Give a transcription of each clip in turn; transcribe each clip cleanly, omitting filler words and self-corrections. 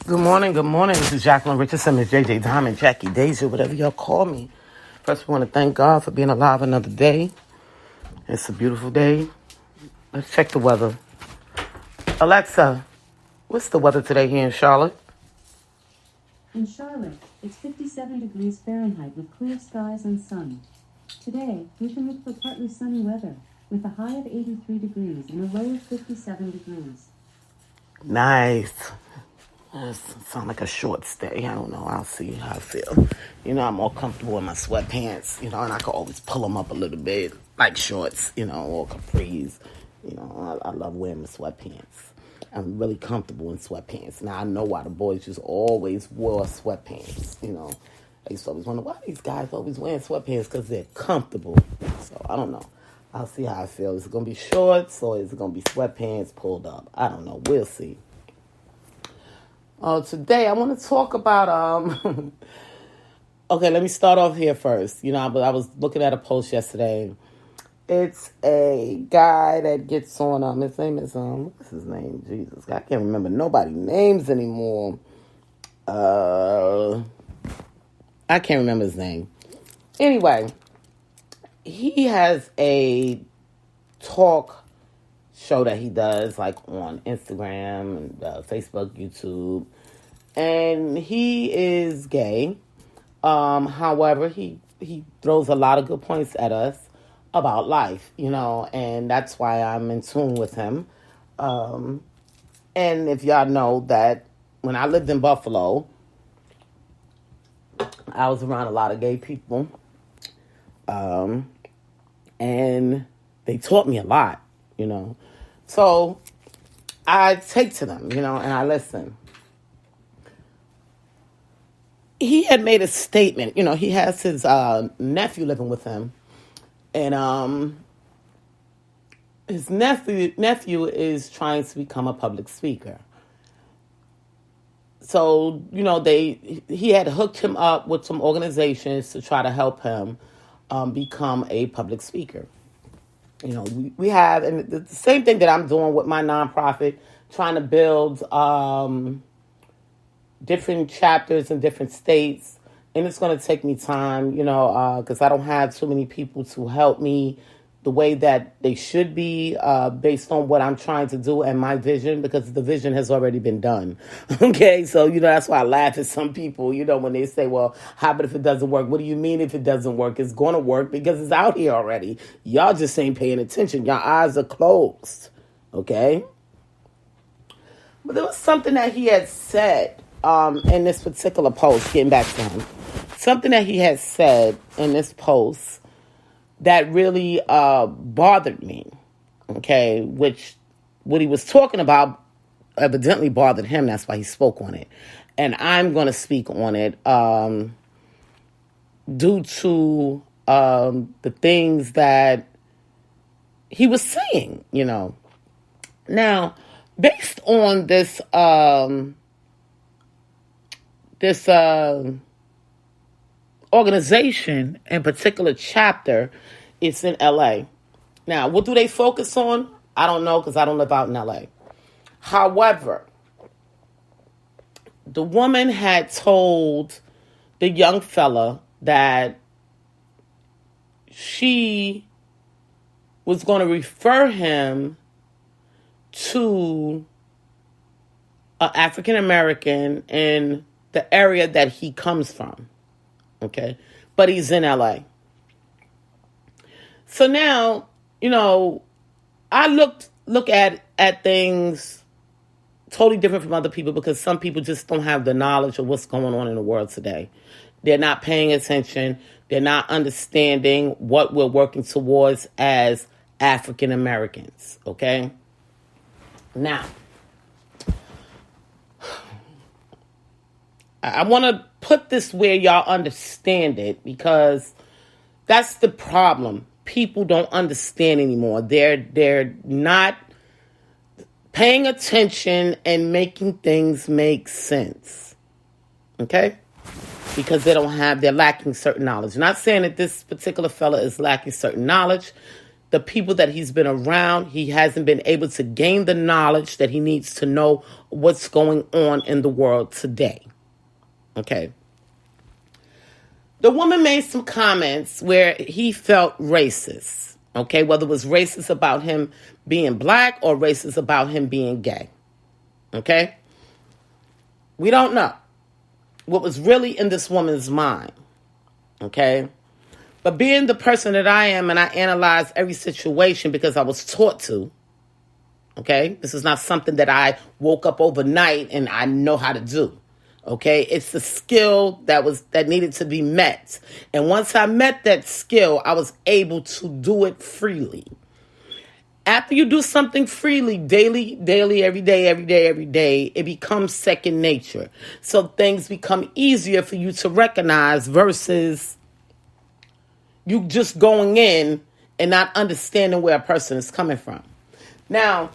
Good morning, good morning. This is Jacqueline Richardson, Miss JJ Diamond, Jackie Deja, whatever y'all call me. First, we want to thank God for being alive another day. It's a beautiful day. Let's check the weather. Alexa, what's the weather today here in Charlotte? In Charlotte, it's 57 degrees Fahrenheit with clear skies and sun. Today, we can look for partly sunny weather with a high of 83 degrees and a low of 57 degrees. Nice. It sounds like a short stay. I don't know. I'll see how I feel. I'm more comfortable in my sweatpants, and I can always pull them up a little bit, like shorts, or capris. I love wearing my sweatpants. I'm really comfortable in sweatpants. Now, I know why the boys just always wore sweatpants, I used to always wonder, why these guys always wearing sweatpants? Because they're comfortable. So, I don't know. I'll see how I feel. Is it going to be shorts or is it going to be sweatpants pulled up? I don't know. We'll see. Today I want to talk about, okay, let me start off here first. I was looking at a post yesterday. It's a guy that gets on, his name is, what's his name? Jesus, I can't remember nobody's names anymore. I can't remember his name. Anyway, he has a talk show that he does, like on Instagram and Facebook, YouTube, and he is gay. However, he throws a lot of good points at us about life, and that's why I'm in tune with him. And if y'all know that when I lived in Buffalo, I was around a lot of gay people, and they taught me a lot, So I take to them, and I listen. He had made a statement, he has his nephew living with him. And his nephew is trying to become a public speaker. So, he had hooked him up with some organizations to try to help him become a public speaker. We have, and the same thing that I'm doing with my nonprofit, trying to build different chapters in different states. And it's going to take me time, because I don't have too many people to help me the way that they should be based on what I'm trying to do and my vision, because the vision has already been done. Okay, so, that's why I laugh at some people, when they say, well, how about if it doesn't work? What do you mean if it doesn't work? It's going to work because it's out here already. Y'all just ain't paying attention. Your eyes are closed, okay? But there was something that he had said in this particular post, getting back to him. Something that he had said in this post that really bothered me, okay, which what he was talking about evidently bothered him. That's why he spoke on it. And I'm going to speak on it due to the things that he was saying, Now, based on this organization in particular chapter, it's in LA. Now, what do they focus on? I don't know, because I don't live out in LA. However, the woman had told the young fella that she was going to refer him to an African American in the area that he comes from. Okay, but he's in LA. So now, I look at things totally different from other people, because some people just don't have the knowledge of what's going on in the world today. They're not paying attention. They're not understanding what we're working towards as African Americans. Okay. Now, I want to put this where y'all understand it, because that's the problem. People don't understand anymore. They're not paying attention and making things make sense. Okay? Because they're lacking certain knowledge. I'm not saying that this particular fella is lacking certain knowledge. the people that he's been around, he hasn't been able to gain the knowledge that he needs to know what's going on in the world today. Okay. The woman made some comments where he felt racist. Okay, whether it was racist about him being black or racist about him being gay. Okay? We don't know what was really in this woman's mind. Okay? But being the person that I am, and I analyze every situation because I was taught to. Okay? This is not something that I woke up overnight and I know how to do. Okay? It's the skill that needed to be met. And once I met that skill, I was able to do it freely. After you do something freely, daily, every day, it becomes second nature. So things become easier for you to recognize versus you just going in and not understanding where a person is coming from. Now,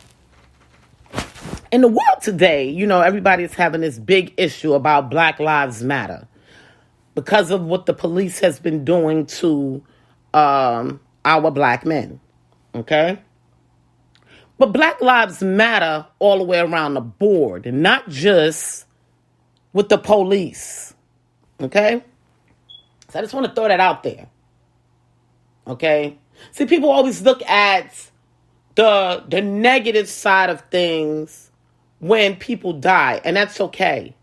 in the world today, everybody's having this big issue about Black Lives Matter because of what the police has been doing to our black men. Okay? But Black Lives Matter all the way around the board, and not just with the police. Okay? So I just want to throw that out there. Okay? See, people always look at the negative side of things when people die, and that's okay.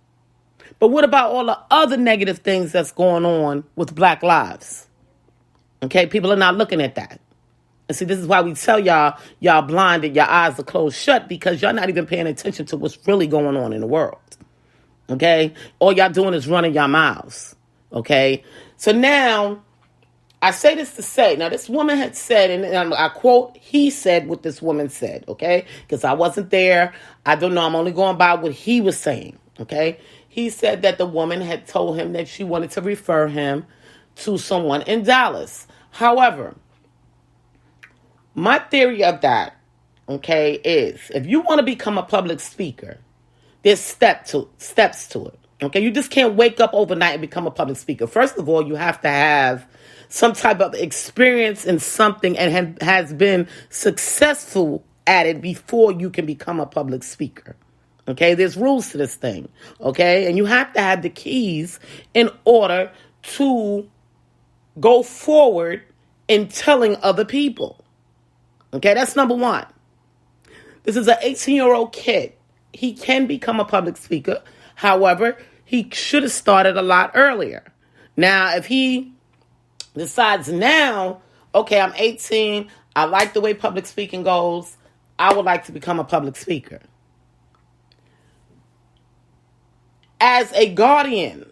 But what about all the other negative things that's going on with Black lives? Okay? People are not looking at that. And see, this is why we tell y'all blinded, your eyes are closed shut, because y'all not even paying attention to what's really going on in the world. Okay? All y'all doing is running your mouths. Okay? So now, I say this to say, now this woman had said, and I quote, he said what this woman said, okay? Because I wasn't there. I don't know. I'm only going by what he was saying, okay? He said that the woman had told him that she wanted to refer him to someone in Dallas. However, my theory of that, okay, is if you want to become a public speaker, there's steps to it. Okay, you just can't wake up overnight and become a public speaker. First of all, you have to have some type of experience in something and has been successful at it before you can become a public speaker. Okay, there's rules to this thing. Okay, and you have to have the keys in order to go forward in telling other people. Okay, that's number one. This is an 18-year-old kid. He can become a public speaker. However, he should have started a lot earlier. Now, if he decides now, okay, I'm 18, I like the way public speaking goes, I would like to become a public speaker. As a guardian,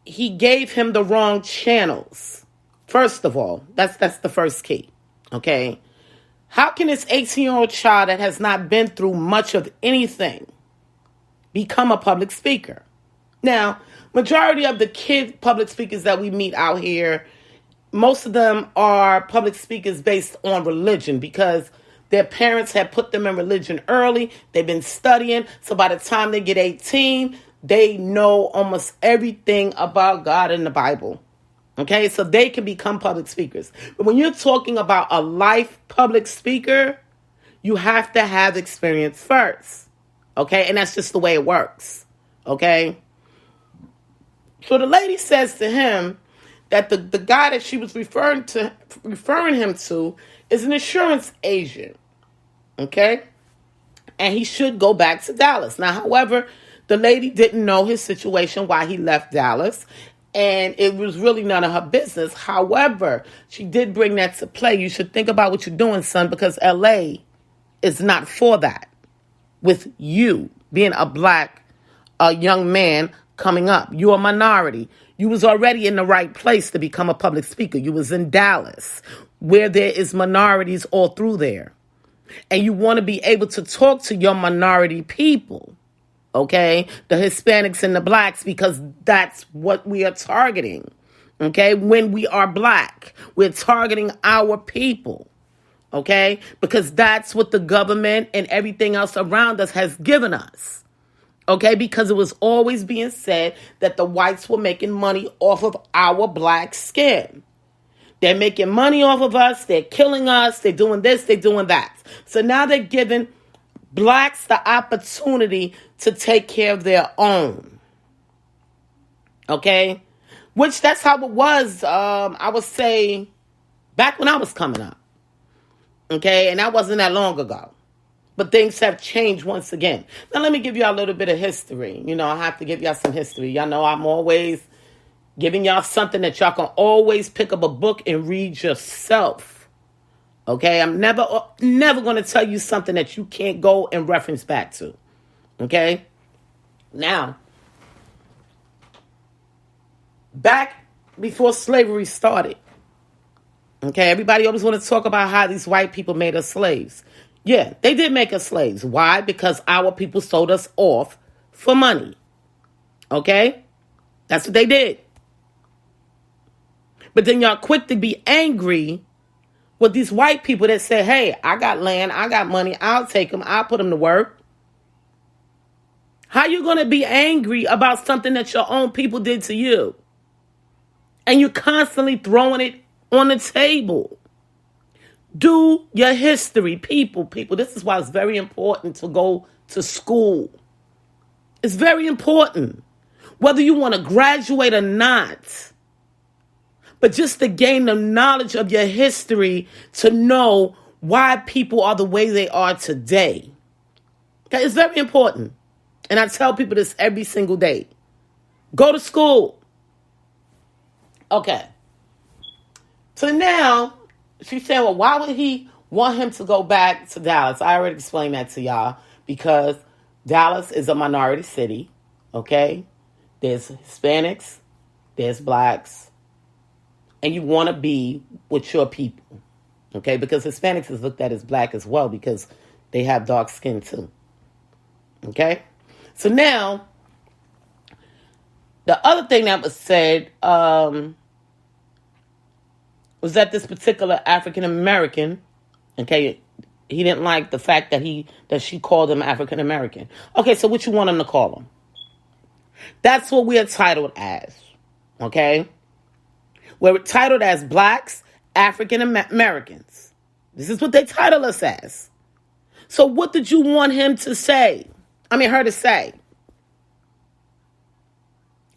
he gave him the wrong channels. First of all, that's the first key, okay? How can this 18-year-old child that has not been through much of anything become a public speaker? Now, majority of the kid public speakers that we meet out here, most of them are public speakers based on religion because their parents had put them in religion early. They've been studying. So by the time they get 18, they know almost everything about God in the Bible. Okay, so they can become public speakers. But when you're talking about a life public speaker, you have to have experience first. Okay, and that's just the way it works. Okay. So the lady says to him that the guy that she was referring him to is an insurance agent. Okay. And he should go back to Dallas. Now, however, the lady didn't know his situation, why he left Dallas. And it was really none of her business. However, she did bring that to play. You should think about what you're doing, son, because LA is not for that. With you being a young man coming up, you're a minority. You was already in the right place to become a public speaker. You was in Dallas, where there is minorities all through there. And you want to be able to talk to your minority people. Okay, the Hispanics and the blacks, because that's what we are targeting. Okay, when we are black, we're targeting our people. Okay, because that's what the government and everything else around us has given us. Okay, because it was always being said that the whites were making money off of our black skin. They're making money off of us. They're killing us. They're doing this. They're doing that. So now they're giving blacks the opportunity to take care of their own. Okay? Which that's how it was, I would say, back when I was coming up. Okay? And that wasn't that long ago. But things have changed once again. Now, let me give you a little bit of history. You know, I have to give y'all some history. Y'all know I'm always giving y'all something that y'all can always pick up a book and read yourself. Okay? I'm never going to tell you something that you can't go and reference back to. Okay? Now, back before slavery started, okay, everybody always want to talk about how these white people made us slaves. Yeah, they did make us slaves. Why? Because our people sold us off for money. Okay? That's what they did. But then y'all quick to be angry with these white people that say, hey, I got land, I got money, I'll take them, I'll put them to work. How you going to be angry about something that your own people did to you? And you're constantly throwing it on the table. Do your history, people. This is why it's very important to go to school. It's very important. Whether you want to graduate or not. But just to gain the knowledge of your history to know why people are the way they are today. Okay, it's very important. And I tell people this every single day. Go to school. Okay. So now, she's saying, well, why would he want him to go back to Dallas? I already explained that to y'all. Because Dallas is a minority city. Okay? There's Hispanics. There's blacks. And you want to be with your people. Okay? Because Hispanics is looked at as black as well. Because they have dark skin too. Okay? So now, the other thing that was said was that this particular African American, okay, he didn't like the fact that she called him African American. Okay, so what you want him to call him? That's what we are titled as, okay? We're titled as blacks, African Americans. This is what they title us as. So what did you want him to say? Her to say.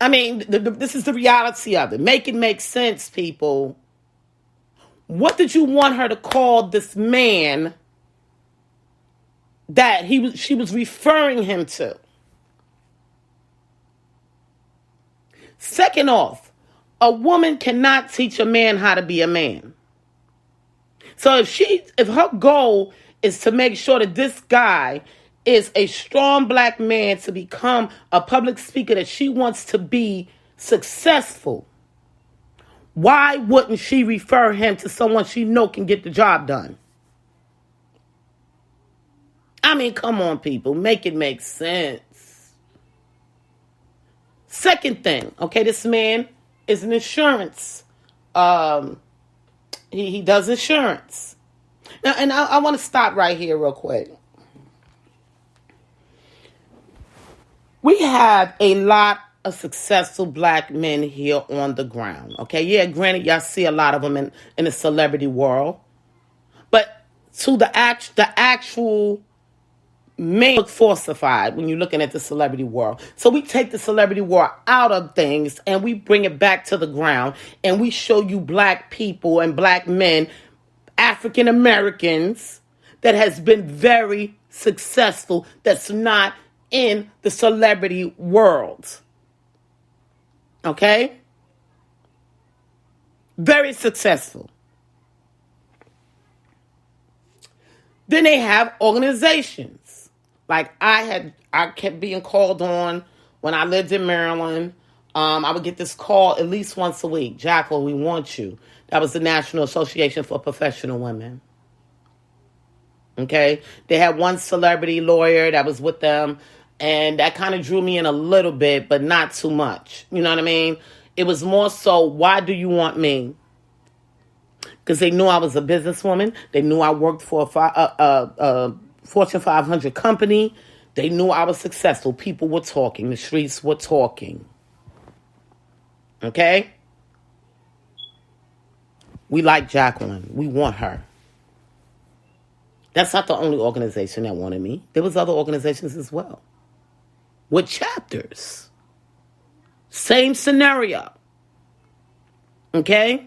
This is the reality of it. Make it make sense, people. What did you want her to call this man that she was referring him to? Second off, a woman cannot teach a man how to be a man. So if her goal is to make sure that this guy is a strong black man to become a public speaker, that she wants to be successful, why wouldn't she refer him to someone she know can get the job done? Come on, people. Make it make sense. Second thing, okay, this man is an insurance. He does insurance. Now, and I want to stop right here real quick. We have a lot of successful black men here on the ground. Okay, yeah, granted, y'all see a lot of them in the celebrity world. But to the actual men look falsified when you're looking at the celebrity world. So we take the celebrity world out of things and we bring it back to the ground. And we show you black people and black men, African Americans, that has been very successful, that's not in the celebrity world. Okay? Very successful. Then they have organizations. Like I kept being called on when I lived in Maryland. I would get this call at least once a week. Jacqueline, we want you. That was the National Association for Professional Women. Okay? They had one celebrity lawyer that was with them. And that kind of drew me in a little bit, but not too much. You know what I mean? It was more so, why do you want me? Because they knew I was a businesswoman. They knew I worked for a Fortune 500 company. They knew I was successful. People were talking. The streets were talking. Okay? We like Jacqueline. We want her. That's not the only organization that wanted me. There was other organizations as well with chapters. Same scenario. Okay?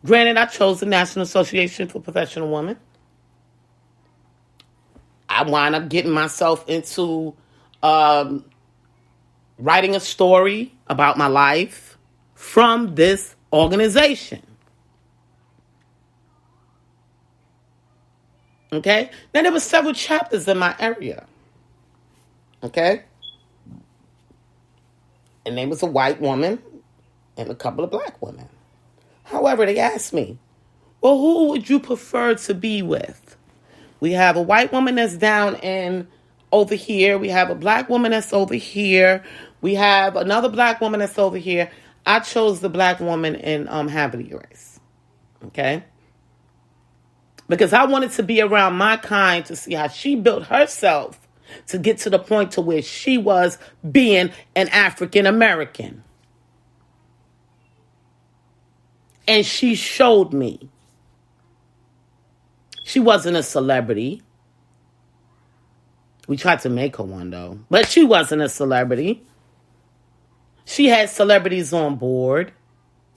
Granted, I chose the National Association for Professional Women. I wound up getting myself into writing a story about my life from this organization. Okay? Now, there were several chapters in my area. Okay? And there was a white woman and a couple of black women. However, they asked me, well, who would you prefer to be with? We have a white woman that's down in over here. We have a black woman that's over here. We have another black woman that's over here. I chose the black woman in Haverty Race. Okay? Because I wanted to be around my kind to see how she built herself to get to the point to where she was being an African American. And she showed me. She wasn't a celebrity. We tried to make her one, though. But she wasn't a celebrity. She had celebrities on board,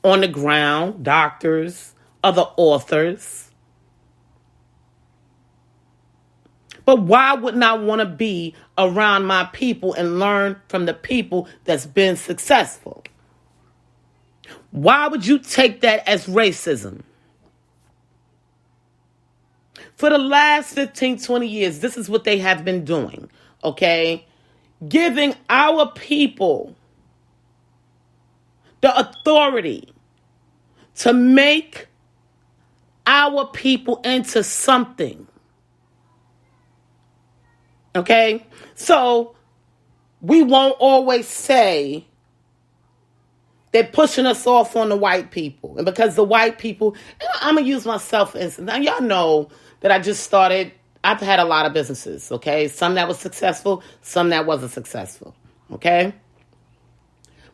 on the ground, doctors, other authors. But why wouldn't I want to be around my people and learn from the people that's been successful? Why would you take that as racism? For the last 15, 20 years, this is what they have been doing, okay? Giving our people the authority to make our people into something. Okay? So we won't always say they're pushing us off on the white people. And because the white people, I'm going to use myself for instance. Now, y'all know that I just started, I've had a lot of businesses, okay? Some that was successful, some that wasn't successful, okay?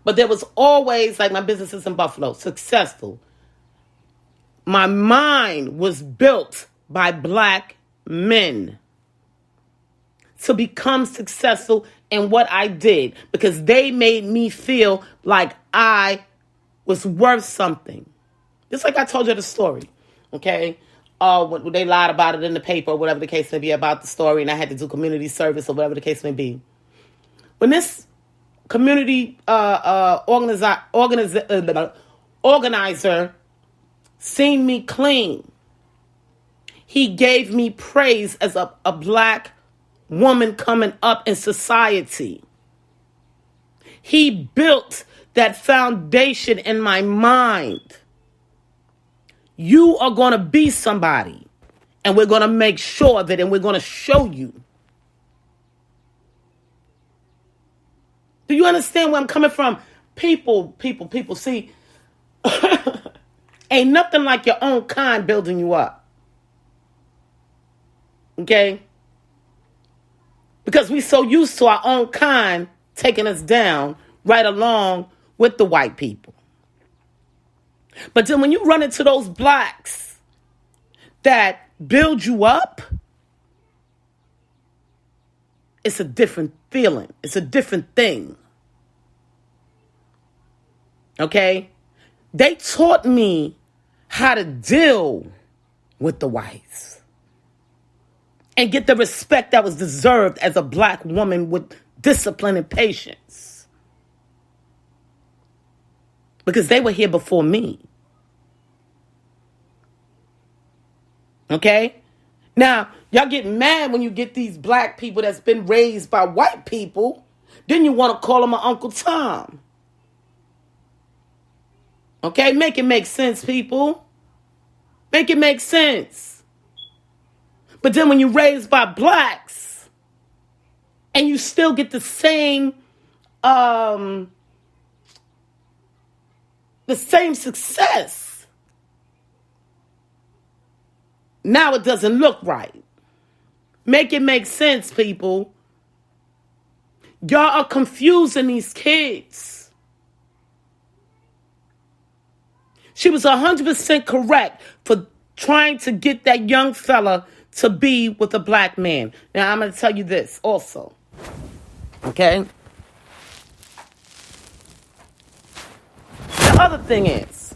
But there was always, like my businesses in Buffalo, successful. My mind was built by black men to become successful in what I did because they made me feel like I was worth something. Just like I told you the story, okay? When they lied about it in the paper or whatever the case may be about the story and I had to do community service or whatever the case may be. When this community organizer seen me clean, he gave me praise as a black woman coming up in society. He built that foundation in my mind. You are going to be somebody, and we're going to make sure of it, and we're going to show you. Do you understand where I'm coming from? People. See, ain't nothing like your own kind building you up. Okay? Because we so used to our own kind taking us down right along with the white people. But then when you run into those blacks that build you up, it's a different feeling. It's a different thing. Okay? They taught me how to deal with the whites and get the respect that was deserved as a black woman with discipline and patience. Because they were here before me. Okay? Now, y'all get mad when you get these black people that's been raised by white people. Then you want to call them an Uncle Tom. Okay? Make it make sense, people. Make it make sense. But then when you're raised by blacks and you still get the same success, now it doesn't look right. Make it make sense, people. Y'all are confusing these kids. She was 100% correct for trying to get that young fella to be with a black man. Now, I'm going to tell you this also. Okay? The other thing is,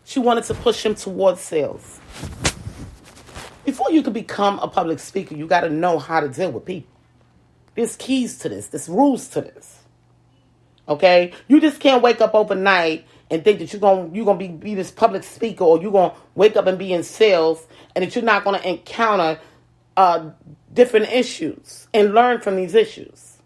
she wanted to push him towards sales. Before you can become a public speaker, you got to know how to deal with people. There's keys to this. There's rules to this. Okay? You just can't wake up overnight and think that you're gonna be this public speaker, or you're going to wake up and be in sales, and that you're not going to encounter different issues and learn from these issues.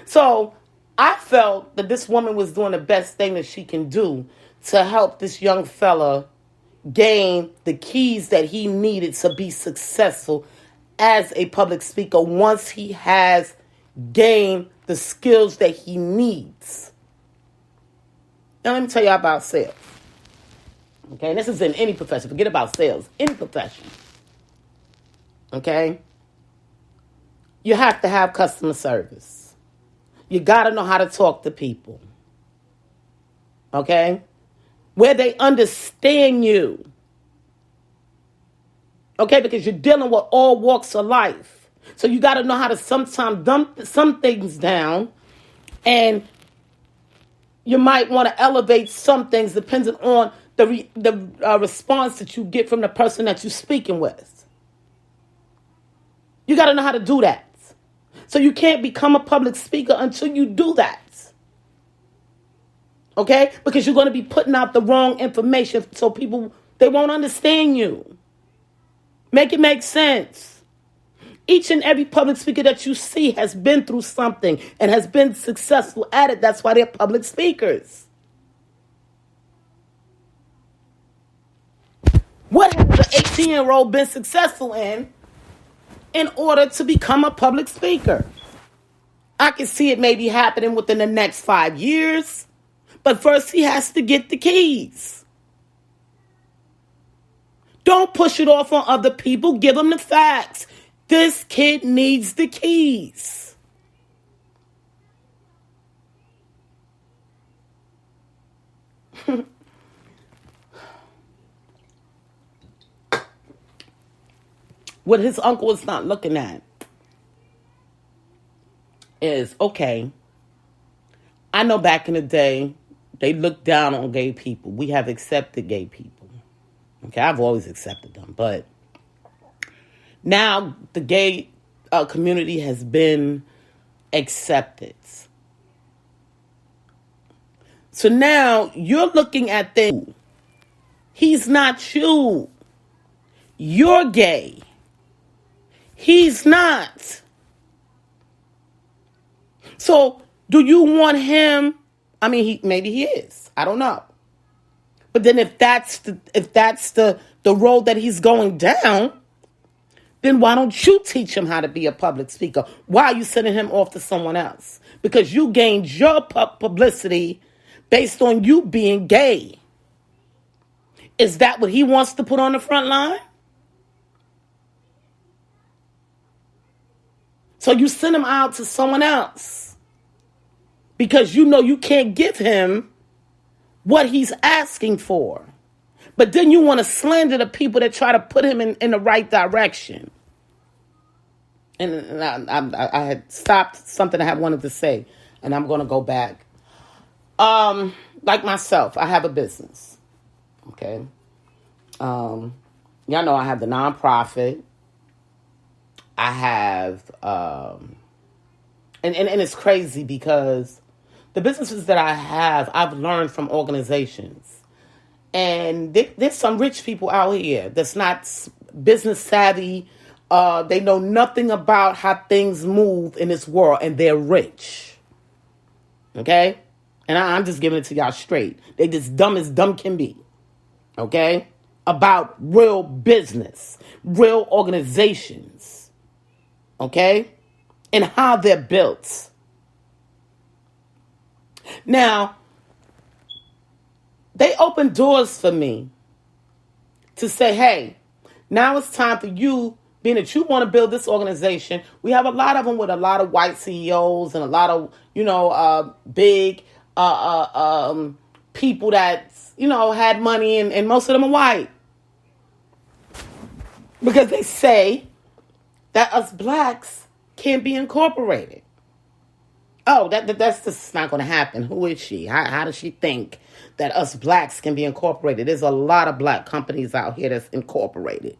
So I felt that this woman was doing the best thing that she can do to help this young fella gain the keys that he needed to be successful as a public speaker once he has gained the skills that he needs. Now let me tell you about sales. Okay, and this is in any profession. Forget about sales. Any profession. Okay? You have to have customer service. You got to know how to talk to people. Okay? Where they understand you. Okay? Because you're dealing with all walks of life. So you got to know how to sometimes dump some things down. And you might want to elevate some things depending on the response that you get from the person that you're speaking with. You got to know how to do that. So you can't become a public speaker until you do that. Okay? Because you're going to be putting out the wrong information, so people, they won't understand you. Make it make sense. Each and every public speaker that you see has been through something and has been successful at it. That's why they're public speakers. What has an 18-year-old been successful in order to become a public speaker? I can see it maybe happening within the next 5 years. But first, he has to get the keys. Don't push it off on other people. Give them the facts. This kid needs the keys. What his uncle is not looking at is, okay, I know back in the day, they looked down on gay people. We have accepted gay people. Okay, I've always accepted them. But now the gay community has been accepted. So now you're looking at things. He's not you. You're gay. He's not. So do you want him? I mean, maybe he is. I don't know. But then if that's the road that he's going down, then why don't you teach him how to be a public speaker? Why are you sending him off to someone else? Because you gained your publicity based on you being gay. Is that what he wants to put on the front line? So you send him out to someone else because you know you can't give him what he's asking for. But then you want to slander the people that try to put him in the right direction. And I had stopped something I had wanted to say, and I'm going to go back. Like myself, I have a business. Okay. Y'all know I have the nonprofit. I have, and it's crazy because the businesses that I have, I've learned from organizations. And there's some rich people out here that's not business savvy. They know nothing about how things move in this world, and they're rich. Okay? And I'm just giving it to y'all straight. They just dumb as dumb can be. Okay? About real business, real organizations. Okay? And how they're built. Now, they open doors for me to say, hey, now it's time for you, being that you want to build this organization, we have a lot of them with a lot of white CEOs and a lot of, big people that, had money, and most of them are white. Because they say that us blacks can't be incorporated. Oh, that's just not going to happen. Who is she? How does she think that us blacks can be incorporated? There's a lot of black companies out here that's incorporated.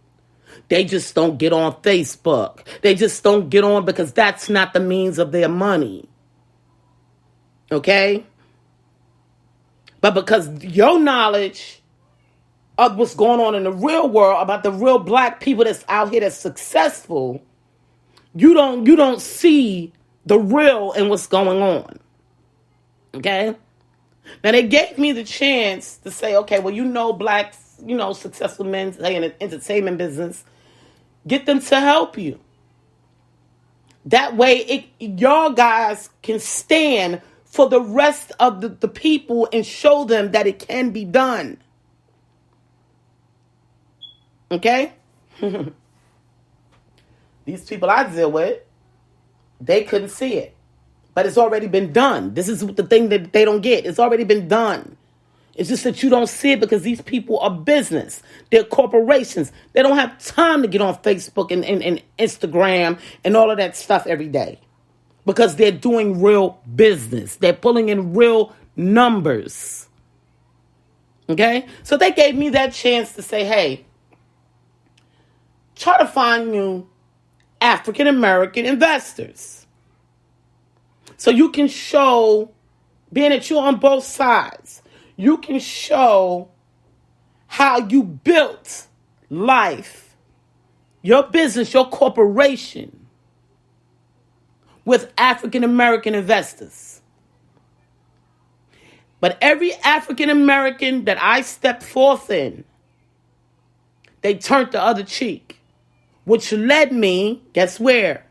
They just don't get on Facebook. They just don't get on because that's not the means of their money. Okay? But because your knowledge of what's going on in the real world about the real black people that's out here that's successful, you don't see the real and what's going on. Okay? Now they gave me the chance to say, okay, well, blacks, successful men, say, in the entertainment business, get them to help you. That way y'all guys can stand for the rest of the people and show them that it can be done. Okay? These people I deal with, they couldn't see it. But it's already been done. This is the thing that they don't get. It's already been done. It's just that you don't see it because these people are business. They're corporations. They don't have time to get on Facebook and Instagram and all of that stuff every day. Because they're doing real business. They're pulling in real numbers. Okay? So they gave me that chance to say, hey, try to find new African American investors. So you can show, being that you're on both sides, you can show how you built life, your business, your corporation with African American investors. But every African American that I stepped forth in, they turned the other cheek, which led me, guess where?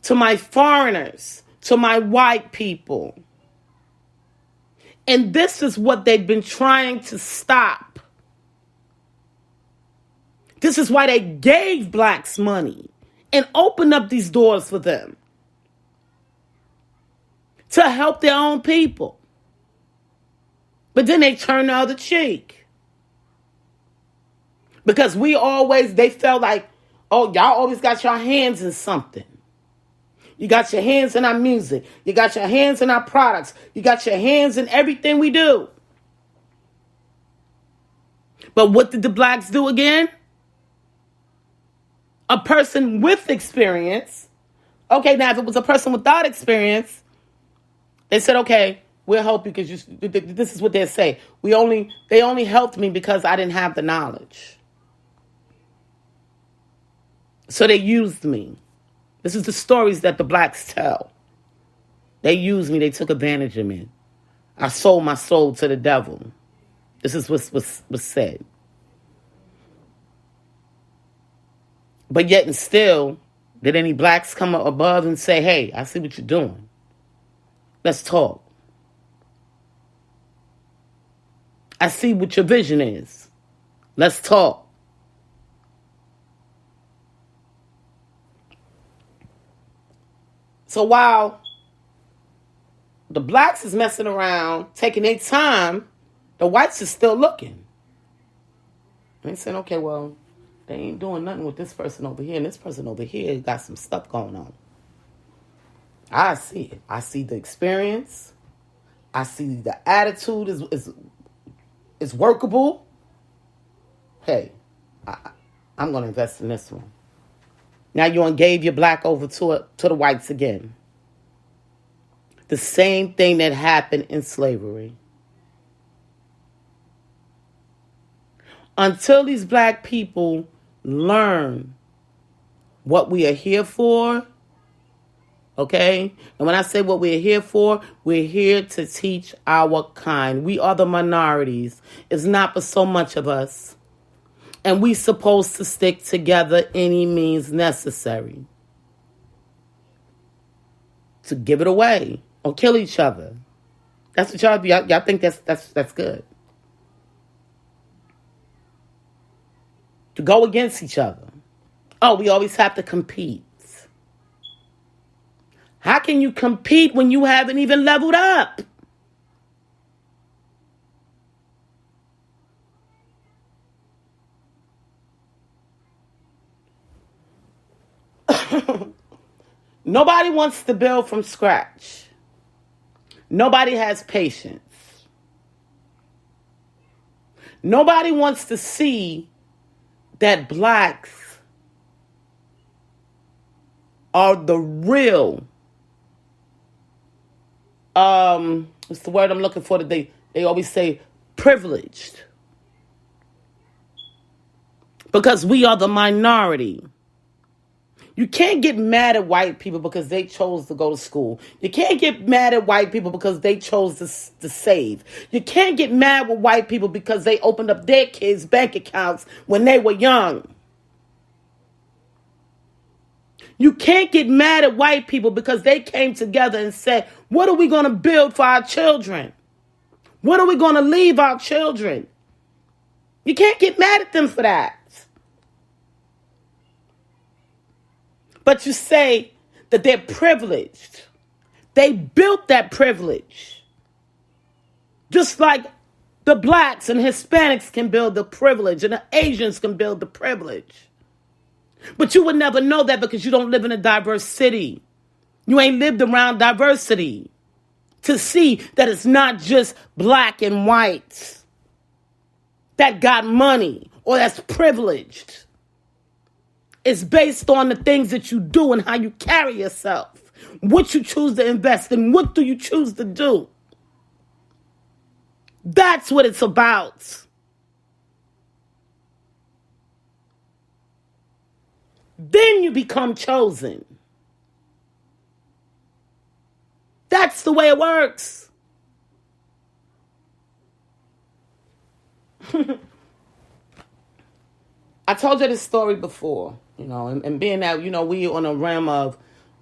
To my foreigners, to my white people. And this is what they've been trying to stop. This is why they gave blacks money and opened up these doors for them to help their own people. But then they turned the other cheek. Because they felt like, oh, y'all always got your hands in something. You got your hands in our music. You got your hands in our products. You got your hands in everything we do. But what did the blacks do again? A person with experience. Okay, now if it was a person without experience, they said, okay, we'll help you because this is what they say. They only helped me because I didn't have the knowledge. So they used me. This is the stories that the blacks tell. They used me. They took advantage of me. I sold my soul to the devil. This is what was said. But yet and still, did any blacks come up above and say, hey, I see what you're doing. Let's talk. I see what your vision is. Let's talk. So while the blacks is messing around, taking their time, the whites is still looking. And they saying, okay, well, they ain't doing nothing with this person over here, and this person over here got some stuff going on. I see it. I see the experience. I see the attitude is workable. Hey, I'm going to invest in this one. Now you gave your black over to the whites again. The same thing that happened in slavery. Until these black people learn what we are here for, okay? And when I say what we're here for, we're here to teach our kind. We are the minorities. It's not for so much of us. And we supposed to stick together any means necessary to give it away or kill each other. That's what y'all think that's good. to go against each other. Oh, we always have to compete. How can you compete when you haven't even leveled up? Nobody wants to build from scratch. Nobody has patience. Nobody wants to see that blacks are the real, what's the word I'm looking for today? They always say privileged. Because we are the minority. You can't get mad at white people because they chose to go to school. You can't get mad at white people because they chose to save. You can't get mad with white people because they opened up their kids' bank accounts when they were young. You can't get mad at white people because they came together and said, what are we going to build for our children? What are we going to leave our children? You can't get mad at them for that. But you say that they're privileged. They built that privilege. Just like the blacks and Hispanics can build the privilege and the Asians can build the privilege. But you would never know that because you don't live in a diverse city. You ain't lived around diversity to see that it's not just black and white that got money or that's privileged. It's based on the things that you do and how you carry yourself. What you choose to invest in. What do you choose to do? That's what it's about. Then you become chosen. That's the way it works. I told you this story before, and being that, we on a realm of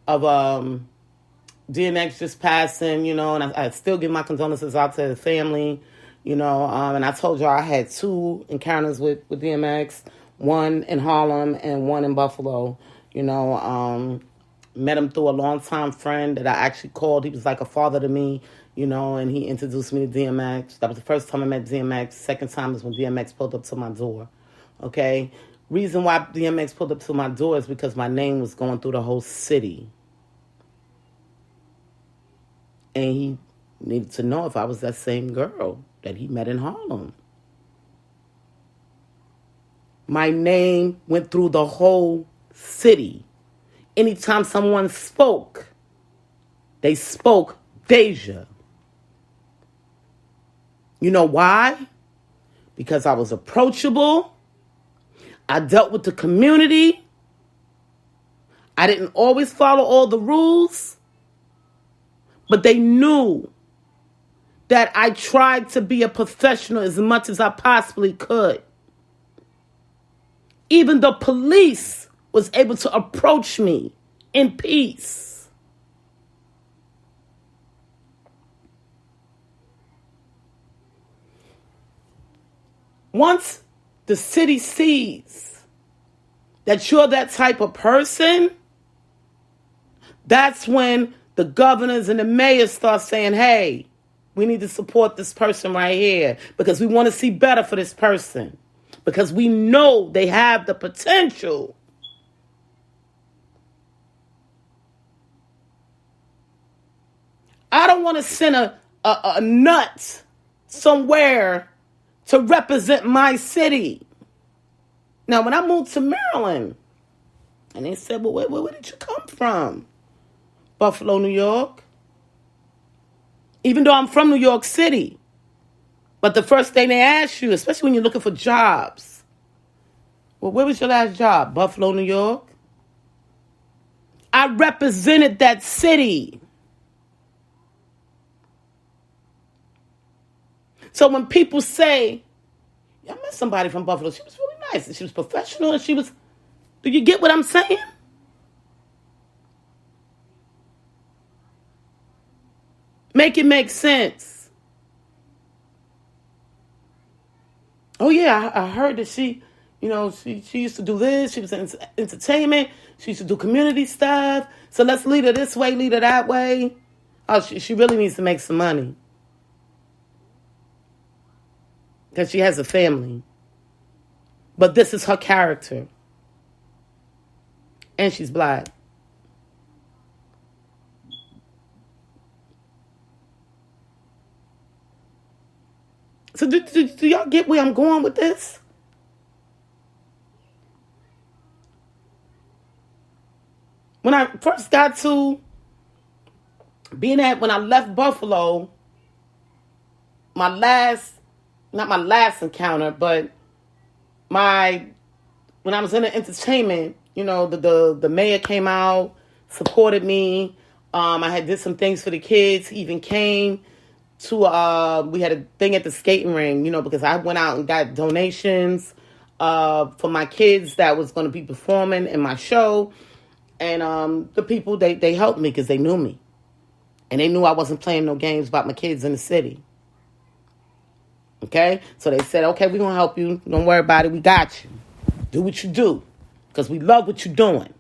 DMX just passing, and I still give my condolences out to the family, and I told you I had 2 encounters with DMX, one in Harlem and one in Buffalo, met him through a longtime friend that I actually called. He was like a father to me, and he introduced me to DMX. That was the first time I met DMX. Second time is when DMX pulled up to my door. Okay? Reason why DMX pulled up to my door is because my name was going through the whole city. And he needed to know if I was that same girl that he met in Harlem. My name went through the whole city. Anytime someone spoke, they spoke Deja. You know why? Because I was approachable. I dealt with the community. I didn't always follow all the rules. But they knew that I tried to be a professional as much as I possibly could. Even the police was able to approach me in peace. Once the city sees that you're that type of person, that's when the governors and the mayors start saying, hey, we need to support this person right here because we want to see better for this person. Because we know they have the potential. I don't want to send a nut somewhere to represent my city. Now, when I moved to Maryland, and they said, well, where did you come from? Buffalo, New York. Even though I'm from New York City. But the first thing they ask you, especially when you're looking for jobs, well, where was your last job? Buffalo, New York? I represented that city. So when people say, I met somebody from Buffalo, she was really nice, and she was professional, and do you get what I'm saying? Make it make sense. Oh, yeah, I heard that she You know, she used to do this. She was in entertainment. She used to do community stuff. So let's lead her this way, lead her that way. Oh, she really needs to make some money. Because she has a family. But this is her character. And she's black. So do y'all get where I'm going with this? When I first got to when I left Buffalo, not my last encounter, but when I was in the entertainment, you know, the mayor came out, supported me. I did some things for the kids. He even came to, we had a thing at the skating ring, you know, because I went out and got donations for my kids that was going to be performing in my show. And the people, they helped me because they knew me. And they knew I wasn't playing no games about my kids in the city. Okay? So they said, okay, we're going to help you. Don't worry about it. We got you. Do what you do. Because we love what you're doing.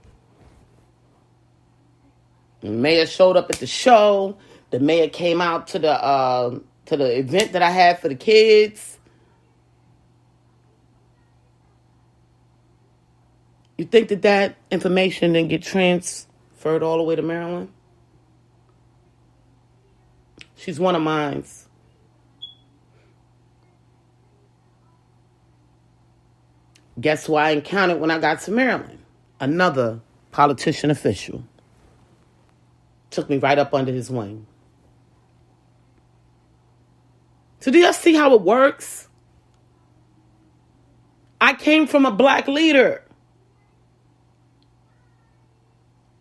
The mayor showed up at the show. The mayor came out to the event that I had for the kids. You think that information didn't get transferred all the way to Maryland? She's one of mine. Guess who I encountered when I got to Maryland? Another politician official. Took me right up under his wing. So do y'all see how it works? I came from a black leader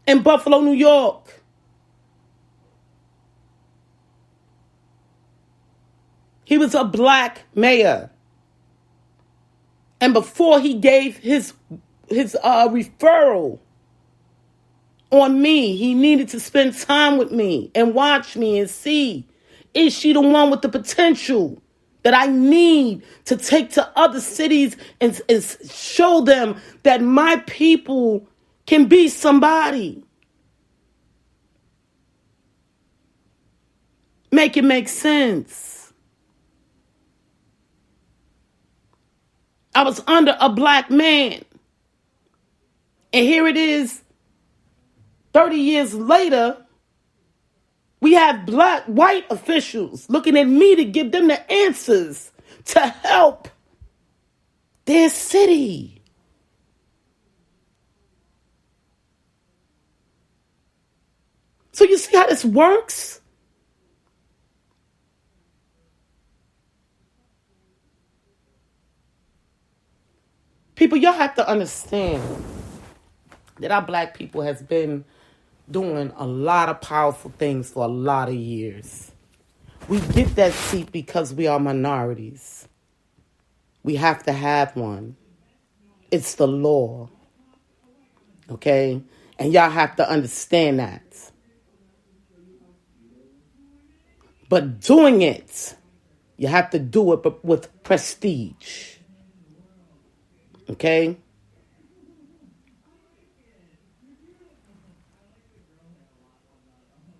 in Buffalo, New York. He was a black mayor. And before he gave his referral on me, he needed to spend time with me and watch me and see, is she the one with the potential that I need to take to other cities and show them that my people can be somebody. Make it make sense. I was under a black man. And here it is, 30 years later, we have white officials looking at me to give them the answers to help their city. So you see how this works? People, y'all have to understand that our black people has been doing a lot of powerful things for a lot of years. We get that seat because we are minorities. We have to have one. It's the law. Okay? And y'all have to understand that. But doing it, you have to do it with prestige. Okay?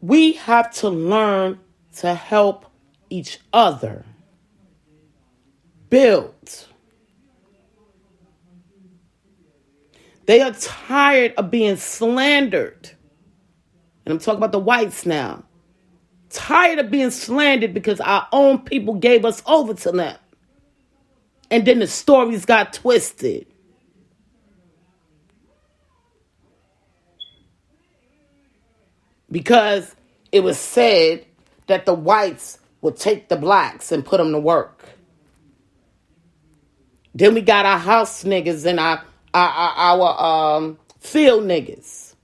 We have to learn to help each other build. They are tired of being slandered. And I'm talking about the whites now. Tired of being slandered because our own people gave us over to them. And then the stories got twisted. Because it was said that the whites would take the blacks and put them to work. Then we got our house niggas and our field niggas.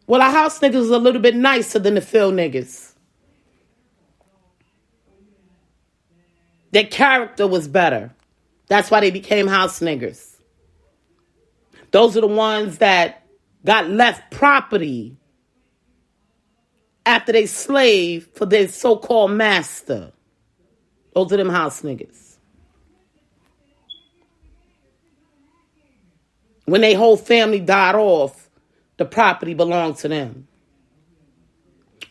Well, our house niggas is a little bit nicer than the field niggas. Their character was better. That's why they became house niggers. Those are the ones that got left property after they slaved for their so-called master. Those are them house niggas. When their whole family died off, the property belonged to them.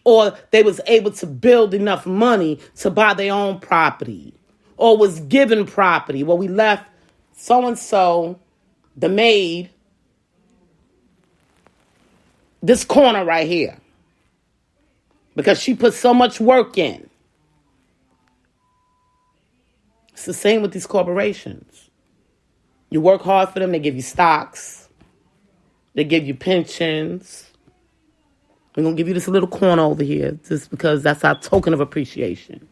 Or they was able to build enough money to buy their own property. Or was given property. Well, we left so-and-so, the maid, this corner right here. Because she put so much work in. It's the same with these corporations. You work hard for them, they give you stocks. They give you pensions. We're going to give you this little corner over here just because that's our token of appreciation.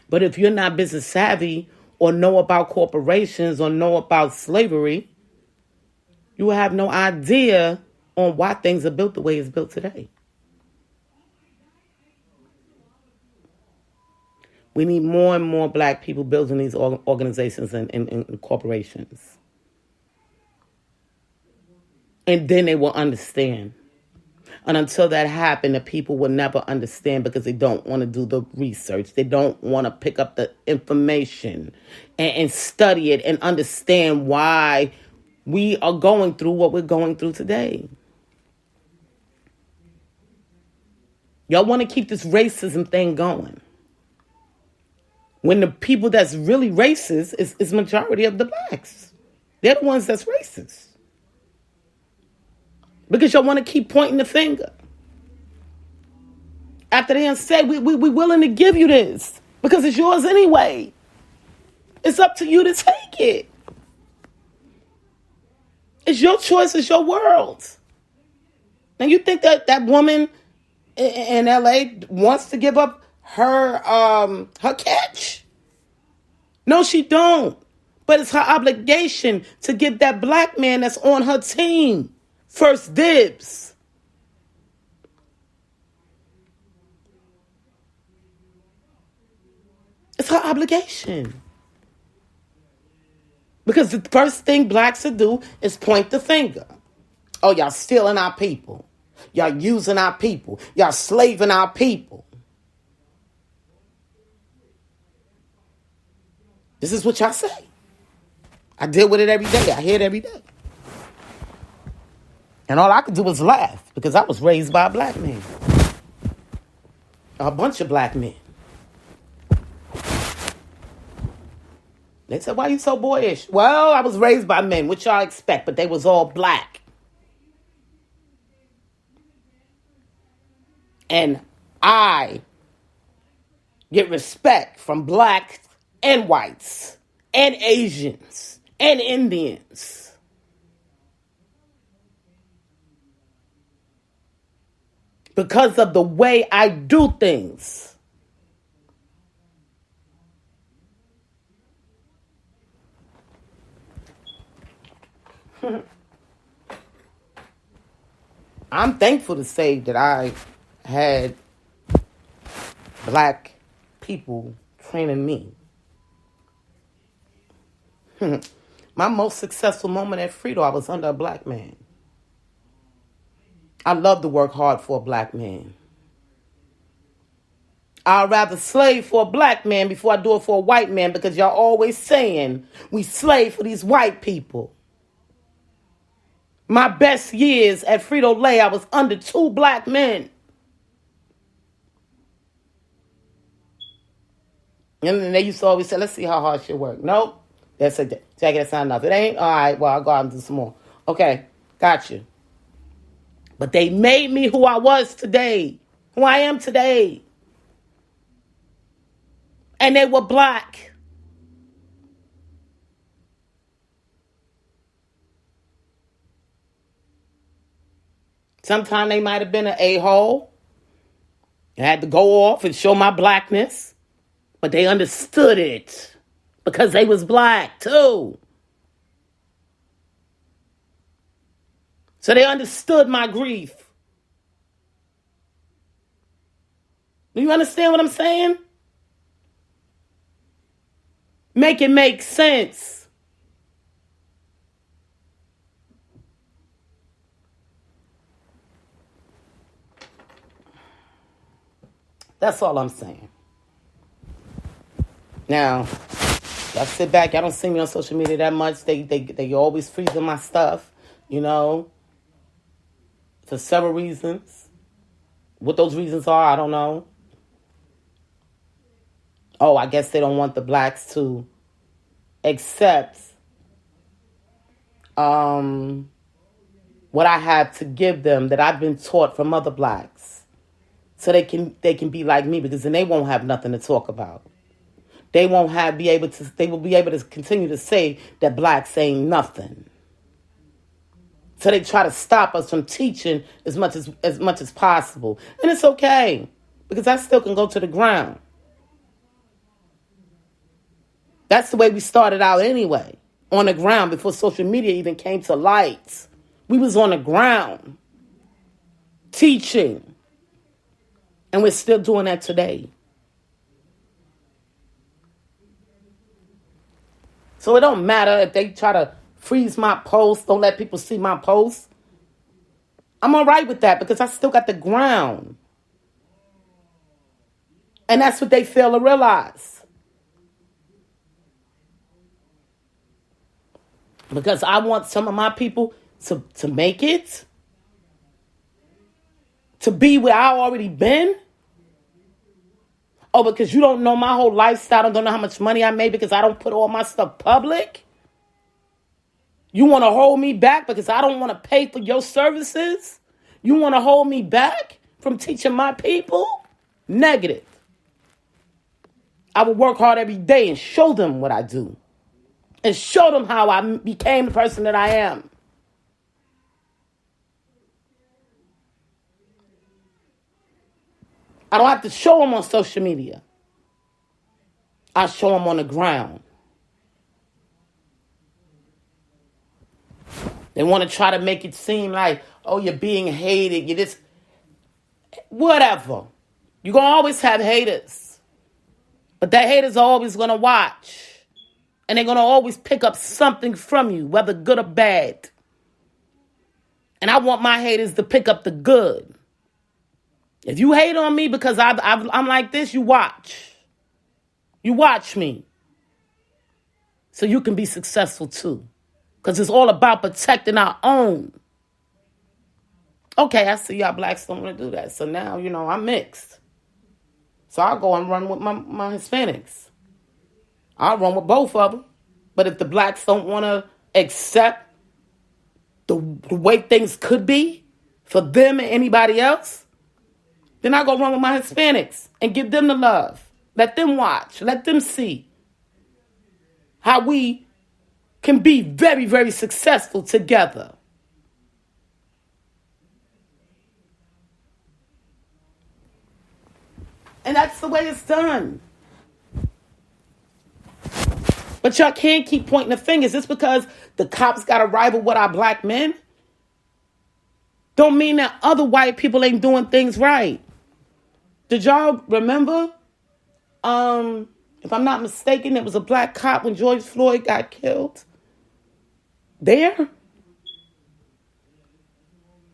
But if you're not business savvy or know about corporations or know about slavery, you will have no idea on why things are built the way it's built today. We need more and more black people building these organizations and corporations. And then they will understand. And until that happens, the people will never understand because they don't want to do the research. They don't want to pick up the information and study it and understand why we are going through what we're going through today. Y'all want to keep this racism thing going. When the people that's really racist is majority of the blacks. They're the ones that's racist. Because y'all want to keep pointing the finger. After they said, we willing to give you this. Because it's yours anyway. It's up to you to take it. It's your choice. It's your world. Now you think that woman in L.A. wants to give up her catch? No, she don't. But it's her obligation to give that black man that's on her team first dibs. It's her obligation. Because the first thing blacks will do is point the finger. Oh, y'all stealing our people. Y'all using our people. Y'all slaving our people. This is what y'all say. I deal with it every day. I hear it every day. And all I could do was laugh because I was raised by a black man. A bunch of black men. They said, why you so boyish? Well, I was raised by men. What y'all expect? But they was all black. And I get respect from blacks and whites and Asians and Indians. Because of the way I do things. I'm thankful to say that I had black people training me. My most successful moment at Frito, I was under a black man. I love to work hard for a black man. I'd rather slave for a black man before I do it for a white man because y'all always saying we slave for these white people. My best years at Frito-Lay, I was under 2 black men. And then they used to always say, let's see how hard she work. Nope. That's a Jackie, that's not enough. It ain't? All right, well, I'll go out and do some more. Okay, got you. But they made me who I was today. Who I am today. And they were black. Sometimes they might have been an a-hole. I had to go off and show my blackness. But they understood it. Because they was black too. So they understood my grief. Do you understand what I'm saying? Make it make sense. That's all I'm saying. Now, I sit back. Y'all don't see me on social media that much. They always freezing my stuff, for several reasons. What those reasons are, I don't know. Oh, I guess they don't want the blacks to accept what I have to give them that I've been taught from other blacks. So they can be like me, because then they won't have nothing to talk about. They will be able to continue to say that blacks ain't nothing. So they try to stop us from teaching as much as possible. And it's okay, because I still can go to the ground. That's the way we started out anyway, on the ground, before social media even came to light. We was on the ground, teaching. And we're still doing that today. So it don't matter if they try to freeze my post, don't let people see my post. I'm all right with that, because I still got the ground. And that's what they fail to realize. Because I want some of my people to make it, to be where I already been. Oh, because you don't know my whole lifestyle and don't know how much money I made because I don't put all my stuff public? You want to hold me back because I don't want to pay for your services? You want to hold me back from teaching my people? Negative. I will work hard every day and show them what I do. And show them how I became the person that I am. I don't have to show them on social media. I show them on the ground. They want to try to make it seem like, oh, you're being hated. You're this. Whatever. You're going to always have haters. But that haters are always going to watch. And they're going to always pick up something from you, whether good or bad. And I want my haters to pick up the good. If you hate on me because I'm like this, you watch. You watch me. So you can be successful too. Because it's all about protecting our own. Okay, I see y'all blacks don't want to do that. So now, I'm mixed. So I'll go and run with my Hispanics. I'll run with both of them. But if the blacks don't want to accept the way things could be for them and anybody else, then I'll go run with my Hispanics and give them the love. Let them watch. Let them see how we can be very, very successful together. And that's the way it's done. But y'all can't keep pointing the fingers. It's because the cops got to rival with our black men. Don't mean that other white people ain't doing things right. Did y'all remember? If I'm not mistaken, there was a black cop when George Floyd got killed. There?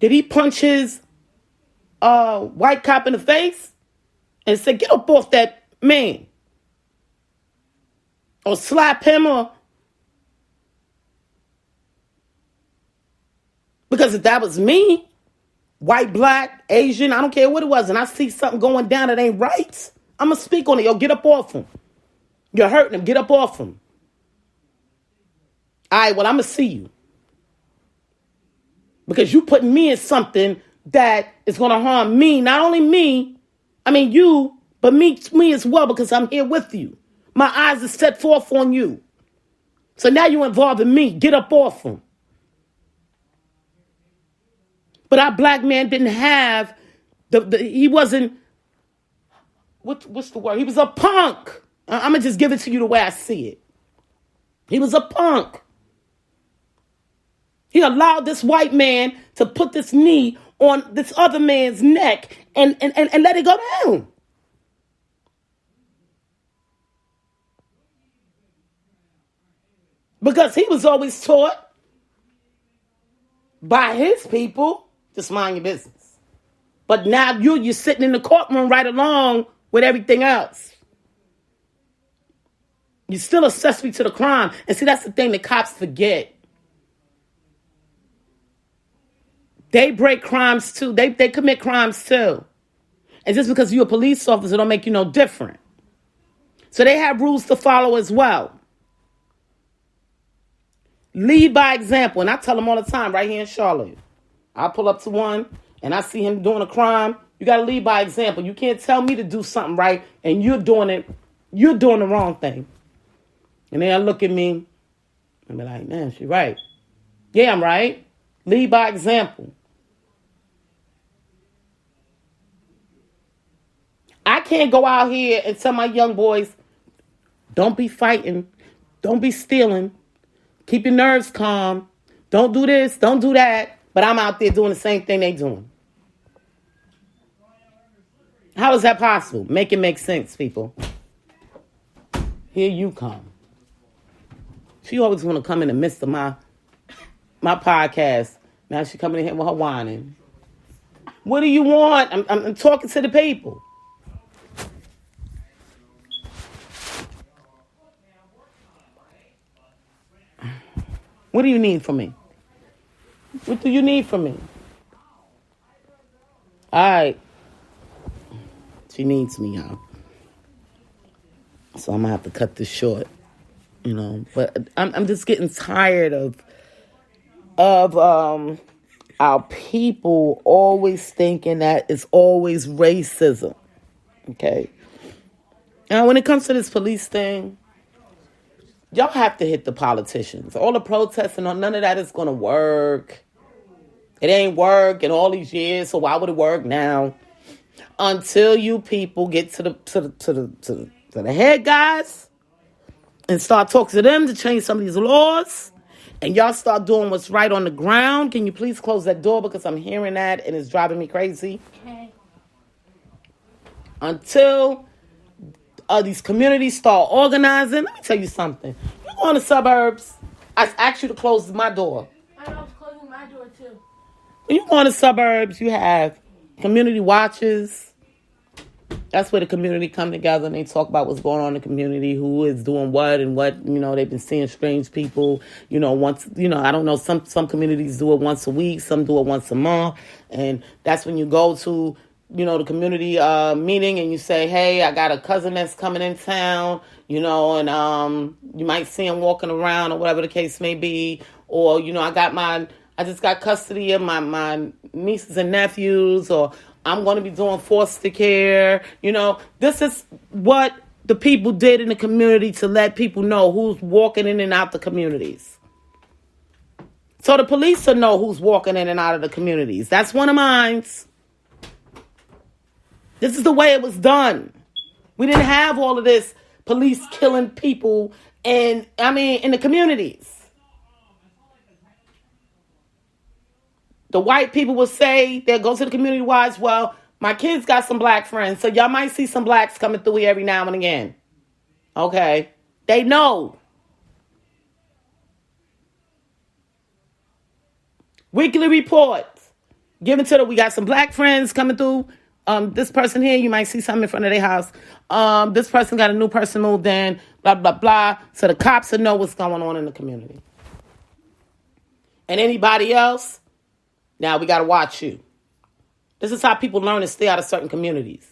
Did he punch his white cop in the face and say, get up off that man? Or slap him? Because if that was me, white, black, Asian, I don't care what it was, and I see something going down that ain't right, I'm going to speak on it. Yo, get up off him. You're hurting him. Get up off him. All right, well, I'm going to see you. Because you putting me in something that is going to harm me. Not only me, you, but me as well, because I'm here with you. My eyes are set forth on you. So now you're involving me. Get up off him. But our black man didn't have, he wasn't, what's the word? He was a punk. I'm going to just give it to you the way I see it. He was a punk. He allowed this white man to put this knee on this other man's neck and let it go down. Because he was always taught by his people, just mind your business. But now you're sitting in the courtroom right along with everything else. You're still accessory to the crime. And see, that's the thing that cops forget. They break crimes too. They commit crimes too. And just because you're a police officer don't make you no different. So they have rules to follow as well. Lead by example. And I tell them all the time right here in Charlotte. I pull up to one and I see him doing a crime. You got to lead by example. You can't tell me to do something right and you're doing the wrong thing. And they'll look at me and be like, man, she's right. Yeah, I'm right. Lead by example. I can't go out here and tell my young boys, don't be fighting. Don't be stealing. Keep your nerves calm. Don't do this. Don't do that. But I'm out there doing the same thing they doing. How is that possible? Make it make sense, people. Here you come. She always want to come in the midst of my podcast. Now she coming in here with her whining. What do you want? I'm talking to the people. What do you need from me? What do you need from me? All right. She needs me, y'all. So I'm going to have to cut this short, you know. But I'm just getting tired of our people always thinking that it's always racism, okay? Now, when it comes to this police thing, y'all have to hit the politicians. All the protesting, none of that is going to work. It ain't worked in all these years, so why would it work now? Until you people get to the head guys and start talking to them to change some of these laws, and y'all start doing what's right on the ground. Can you please close that door because I'm hearing that and it's driving me crazy? Okay. Until these communities start organizing. Let me tell you something. You go in the suburbs, I asked you to close my door. I know, I was closing my door too. When you go in the suburbs, you have community watches. That's where the community come together and they talk about what's going on in the community, who is doing what and what, you know, they've been seeing strange people, you know, once, you know, I don't know, some communities do it once a week, some do it once a month. And that's when you go to, you know, the community meeting and you say, hey, I got a cousin that's coming in town, you know, and you might see him walking around or whatever the case may be. Or, you know, I just got custody of my nieces and nephews, or I'm going to be doing foster care. You know, this is what the people did in the community to let people know who's walking in and out the communities. So the police will know who's walking in and out of the communities. That's one of mine. This is the way it was done. We didn't have all of this police killing people in the communities. The white people will say, they'll go to the community wise, well, my kids got some black friends, so y'all might see some blacks coming through here every now and again. Okay. They know. Weekly reports. Given to we got some black friends coming through. This person here, you might see something in front of their house. This person got a new person moved in, blah, blah, blah. So the cops will know what's going on in the community. And anybody else, now we got to watch you. This is how people learn to stay out of certain communities.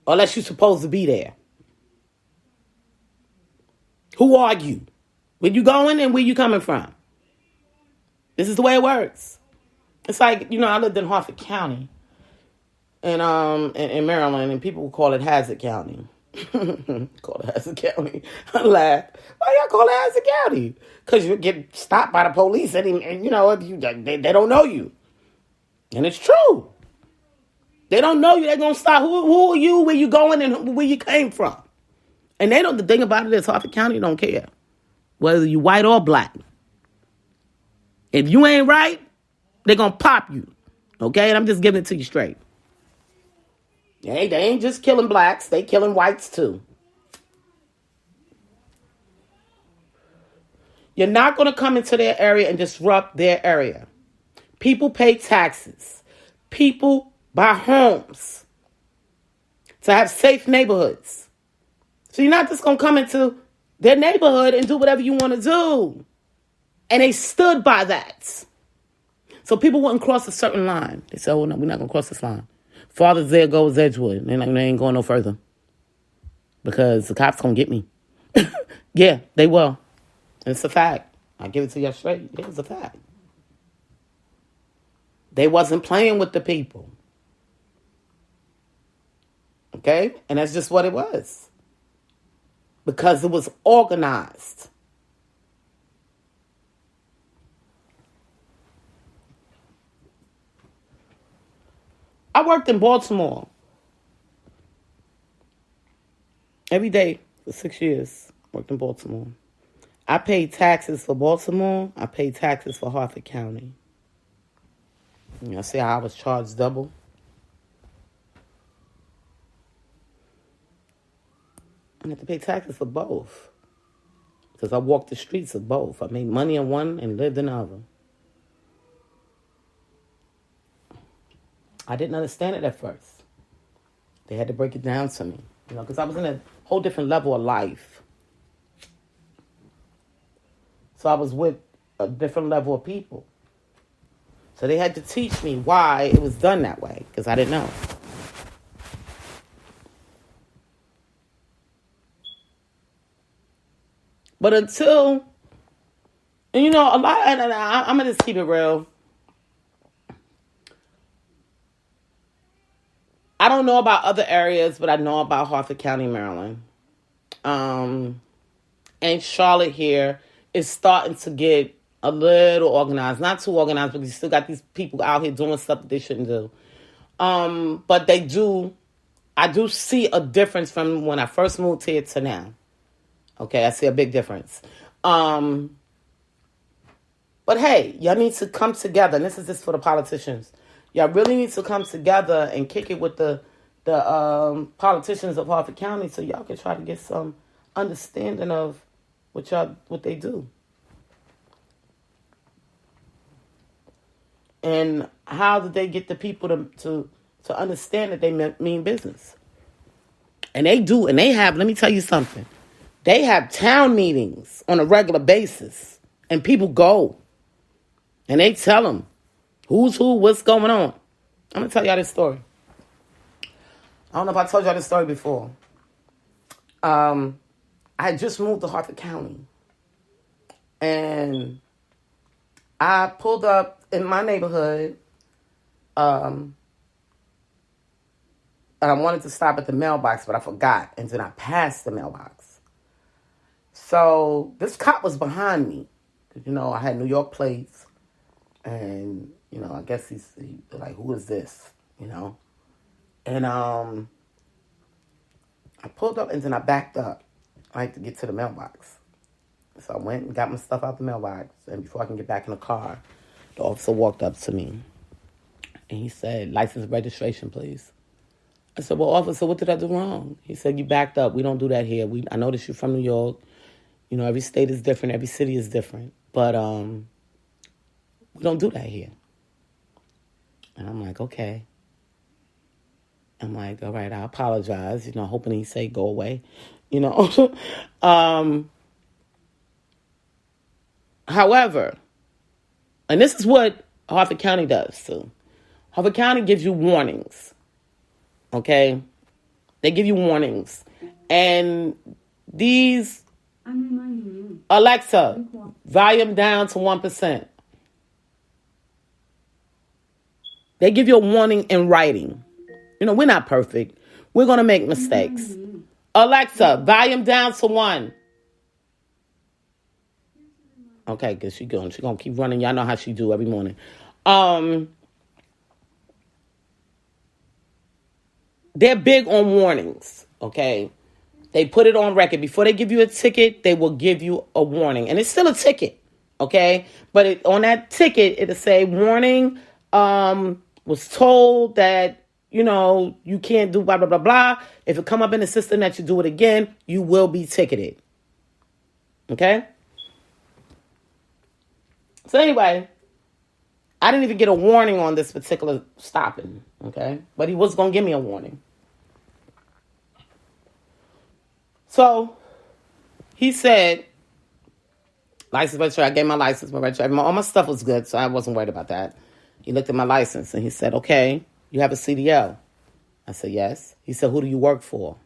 Unless you're supposed to be there. Who are you? Where you going and where you coming from? This is the way it works. It's like, you know, I lived in Harford County and in Maryland, and people would call it Hazard County. Call it Hazard County. I laugh. Why y'all call it Hazard County? Because you get stopped by the police and you know, they don't know you. And it's true. They don't know you. They're going to stop. Who are you? Where you going and where you came from? And they don't. The thing about it is Harford County don't care whether you white or black. If you ain't right, they're going to pop you. Okay? And I'm just giving it to you straight. They ain't just killing blacks. They killing whites too. You're not going to come into their area and disrupt their area. People pay taxes. People buy homes to have safe neighborhoods. So you're not just going to come into their neighborhood and do whatever you want to do. And they stood by that. So people wouldn't cross a certain line. They said, oh, no, we're not going to cross this line. Farther there goes Edgewood. They ain't going no further. Because the cops going to get me. Yeah, they will. It's a fact. I give it to you straight. It's a fact. They wasn't playing with the people. Okay? And that's just what it was. Because it was organized. I worked in Baltimore. Every day for 6 years. Worked in Baltimore. I paid taxes for Baltimore. I paid taxes for Harford County. You see how I was charged double? I had to pay taxes for both. Because I walked the streets of both. I made money in one and lived in the other. I didn't understand it at first. They had to break it down to me. Because I was in a whole different level of life. So I was with a different level of people. So they had to teach me why it was done that way, because I didn't know. But until, and a lot, and I'm going to just keep it real. I don't know about other areas, but I know about Harford County, Maryland. And Charlotte here is starting to get a little organized. Not too organized, but you still got these people out here doing stuff that they shouldn't do. But I do see a difference from when I first moved here to now. Okay, I see a big difference. But hey, y'all need to come together. And this is just for the politicians. Y'all really need to come together and kick it with the politicians of Harford County so y'all can try to get some understanding of what they do. And how did they get the people to understand that they mean business? And they do, and they have, let me tell you something. They have town meetings on a regular basis. And people go. And they tell them who's who, what's going on. I'm going to tell y'all this story. I don't know if I told y'all this story before. I had just moved to Harford County. And I pulled up in my neighborhood. And I wanted to stop at the mailbox, but I forgot. And then I passed the mailbox. So this cop was behind me. I had New York plates. And, I guess he's like, who is this? And I pulled up and then I backed up. To get to the mailbox. So I went and got my stuff out the mailbox. And before I can get back in the car, the officer walked up to me. And he said, license and registration, please. I said, well, officer, what did I do wrong? He said, you backed up. We don't do that here. I noticed you're from New York. Every state is different. Every city is different. But we don't do that here. And I'm like, okay. I'm like, all right, I apologize. Hoping he say go away. However, and this is what Harford County does too. Harford County gives you warnings. Okay? They give you warnings. And these, I'm reminding you. Alexa, volume down to 1%. They give you a warning in writing. We're not perfect. We're going to make mistakes. Alexa, volume down to 1. Okay, good. She's going to keep running. Y'all know how she do every morning. They're big on warnings, okay? They put it on record. Before they give you a ticket, they will give you a warning. And it's still a ticket, okay? But on that ticket, it'll say, warning, was told that, you can't do blah, blah, blah, blah. If it come up in the system that you do it again, you will be ticketed. Okay? So anyway, I didn't even get a warning on this particular stopping. Okay? But he was going to give me a warning. So he said, license, registration. I gave my license, my registration. All my stuff was good, so I wasn't worried about that. He looked at my license and he said, okay, you have a CDL. I said, yes. He said, who do you work for?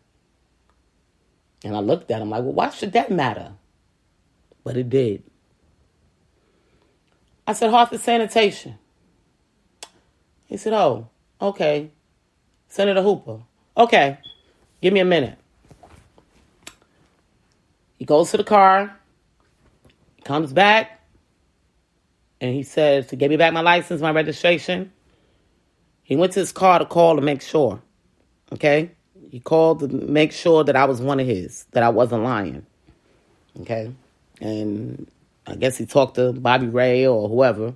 And I looked at him like, well, why should that matter? But it did. I said, Hartford Sanitation. He said, oh, okay. Senator Hooper. Okay, give me a minute. He goes to the car, comes back, and he says to give me back my license, my registration. He went to his car to call to make sure. Okay? He called to make sure that I was one of his, that I wasn't lying. Okay? And I guess he talked to Bobby Ray or whoever.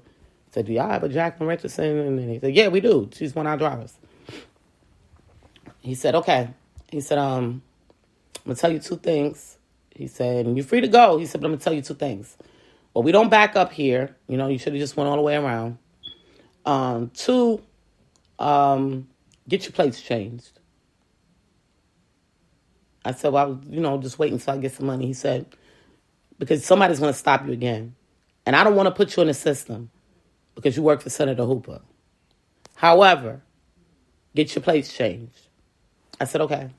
Said, do y'all have a Jacqueline Richardson? And he said, yeah, we do. She's one of our drivers. He said, okay. He said, I'm going to tell you two things. He said, you're free to go. He said, but I'm going to tell you two things. Well, we don't back up here. You know, you should have just went all the way around. Two, get your plates changed. I said, well, I was, just waiting until I get some money. He said, because somebody's going to stop you again. And I don't want to put you in the system because you work for Senator Hooper. However, get your plates changed. I said, okay.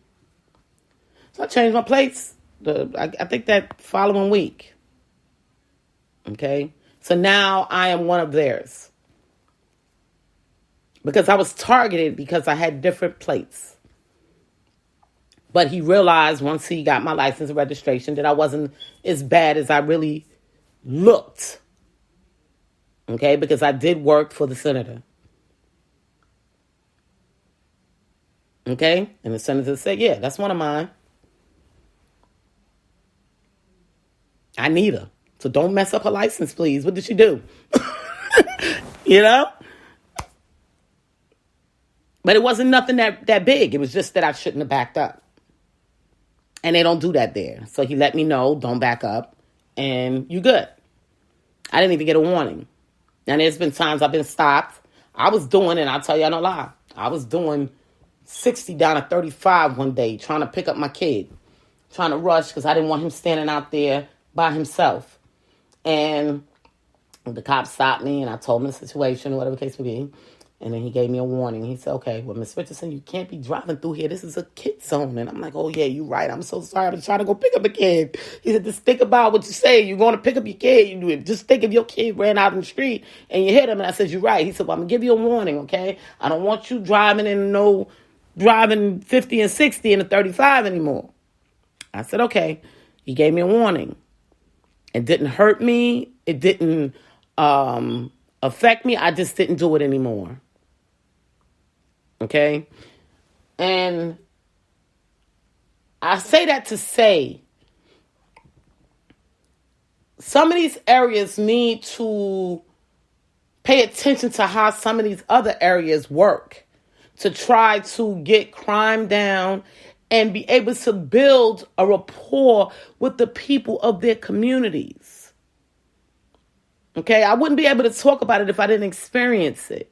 So I changed my plates, I think that following week. Okay? So now I am one of theirs. Because I was targeted because I had different plates. But he realized once he got my license and registration that I wasn't as bad as I really looked. Okay? Because I did work for the senator. Okay? And the senator said, yeah, that's one of mine. I need her. So don't mess up her license, please. What did she do? You know? But it wasn't nothing that big. It was just that I shouldn't have backed up. And they don't do that there. So he let me know, don't back up. And you good. I didn't even get a warning. And there's been times I've been stopped. I was doing, and I'll tell you no lie, I was doing 60 down to 35 one day, trying to pick up my kid. Trying to rush because I didn't want him standing out there by himself. And the cop stopped me, and I told him the situation, whatever the case may be. And then he gave me a warning. He said, okay, well, Miss Richardson, you can't be driving through here. This is a kid zone. And I'm like, oh, yeah, you're right. I'm so sorry. I'm trying to go pick up a kid. He said, just think about what you say. You're going to pick up your kid. Just think if your kid ran out in the street and you hit him. And I said, you're right. He said, well, I'm going to give you a warning, okay? I don't want you driving 50 and 60 in a 35 anymore. I said, okay. He gave me a warning. It didn't hurt me. It didn't affect me. I just didn't do it anymore. Okay? And I say that to say some of these areas need to pay attention to how some of these other areas work to try to get crime down and be able to build a rapport with the people of their communities. Okay? I wouldn't be able to talk about it if I didn't experience it.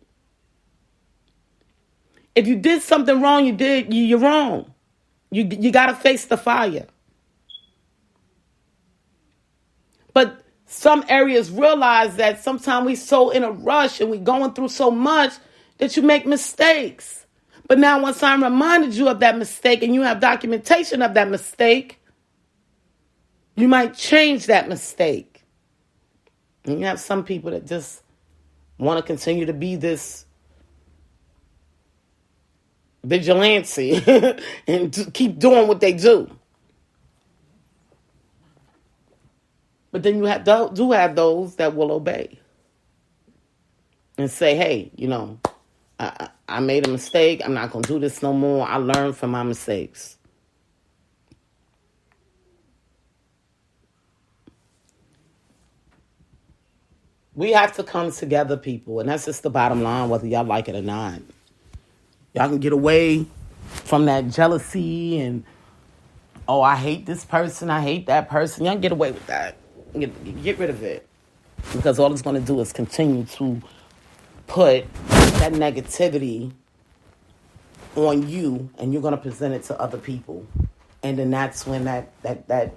If you did something wrong, you're wrong. You got to face the fire. But some areas realize that sometimes we so in a rush and we going through so much that you make mistakes. But now once I reminded you of that mistake and you have documentation of that mistake, you might change that mistake. And you have some people that just want to continue to be this vigilante and to keep doing what they do. But then you do have those that will obey and say, hey, I made a mistake. I'm not going to do this no more. I learned from my mistakes. We have to come together, people. And that's just the bottom line, whether y'all like it or not. Y'all can get away from that jealousy and, oh, I hate this person, I hate that person. Y'all can get away with that. Get rid of it. Because all it's going to do is continue to put that negativity on you, and you're going to present it to other people. And then that's when that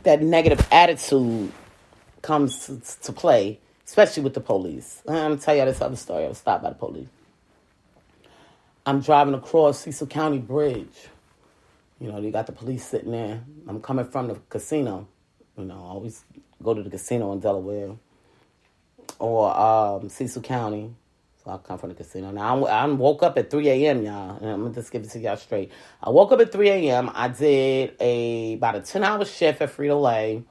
negative attitude comes to play, especially with the police. I'm going to tell you this other story. I was stopped by the police. I'm driving across Cecil County Bridge. You know, you got the police sitting there. I'm coming from the casino. You know, I always go to the casino in Delaware or Cecil County. So I come from the casino. Now, I woke up at 3 a.m., y'all. And I'm going to just give it to y'all straight. I woke up at 3 a.m. I did about a 10-hour shift at Frito-Lay.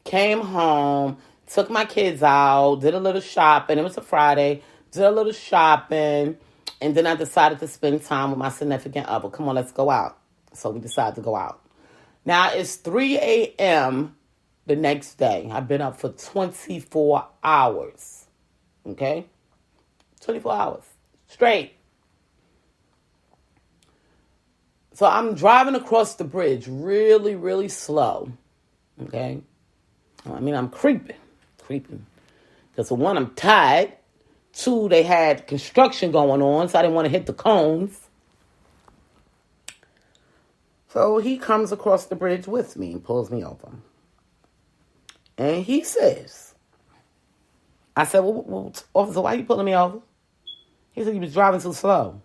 Came home, took my kids out, did a little shopping. It was a Friday. Did a little shopping. And then I decided to spend time with my significant other. Come on, let's go out. So we decided to go out. Now, it's 3 a.m. the next day. I've been up for 24 hours. Okay? 24 hours. Straight. So I'm driving across the bridge really, really slow. Okay? I mean, I'm creeping. Because for one, I'm tired. Two, they had construction going on, so I didn't want to hit the cones. So he comes across the bridge with me and pulls me over. And he says, I said, well, officer, why are you pulling me over? He said, you was driving too slow.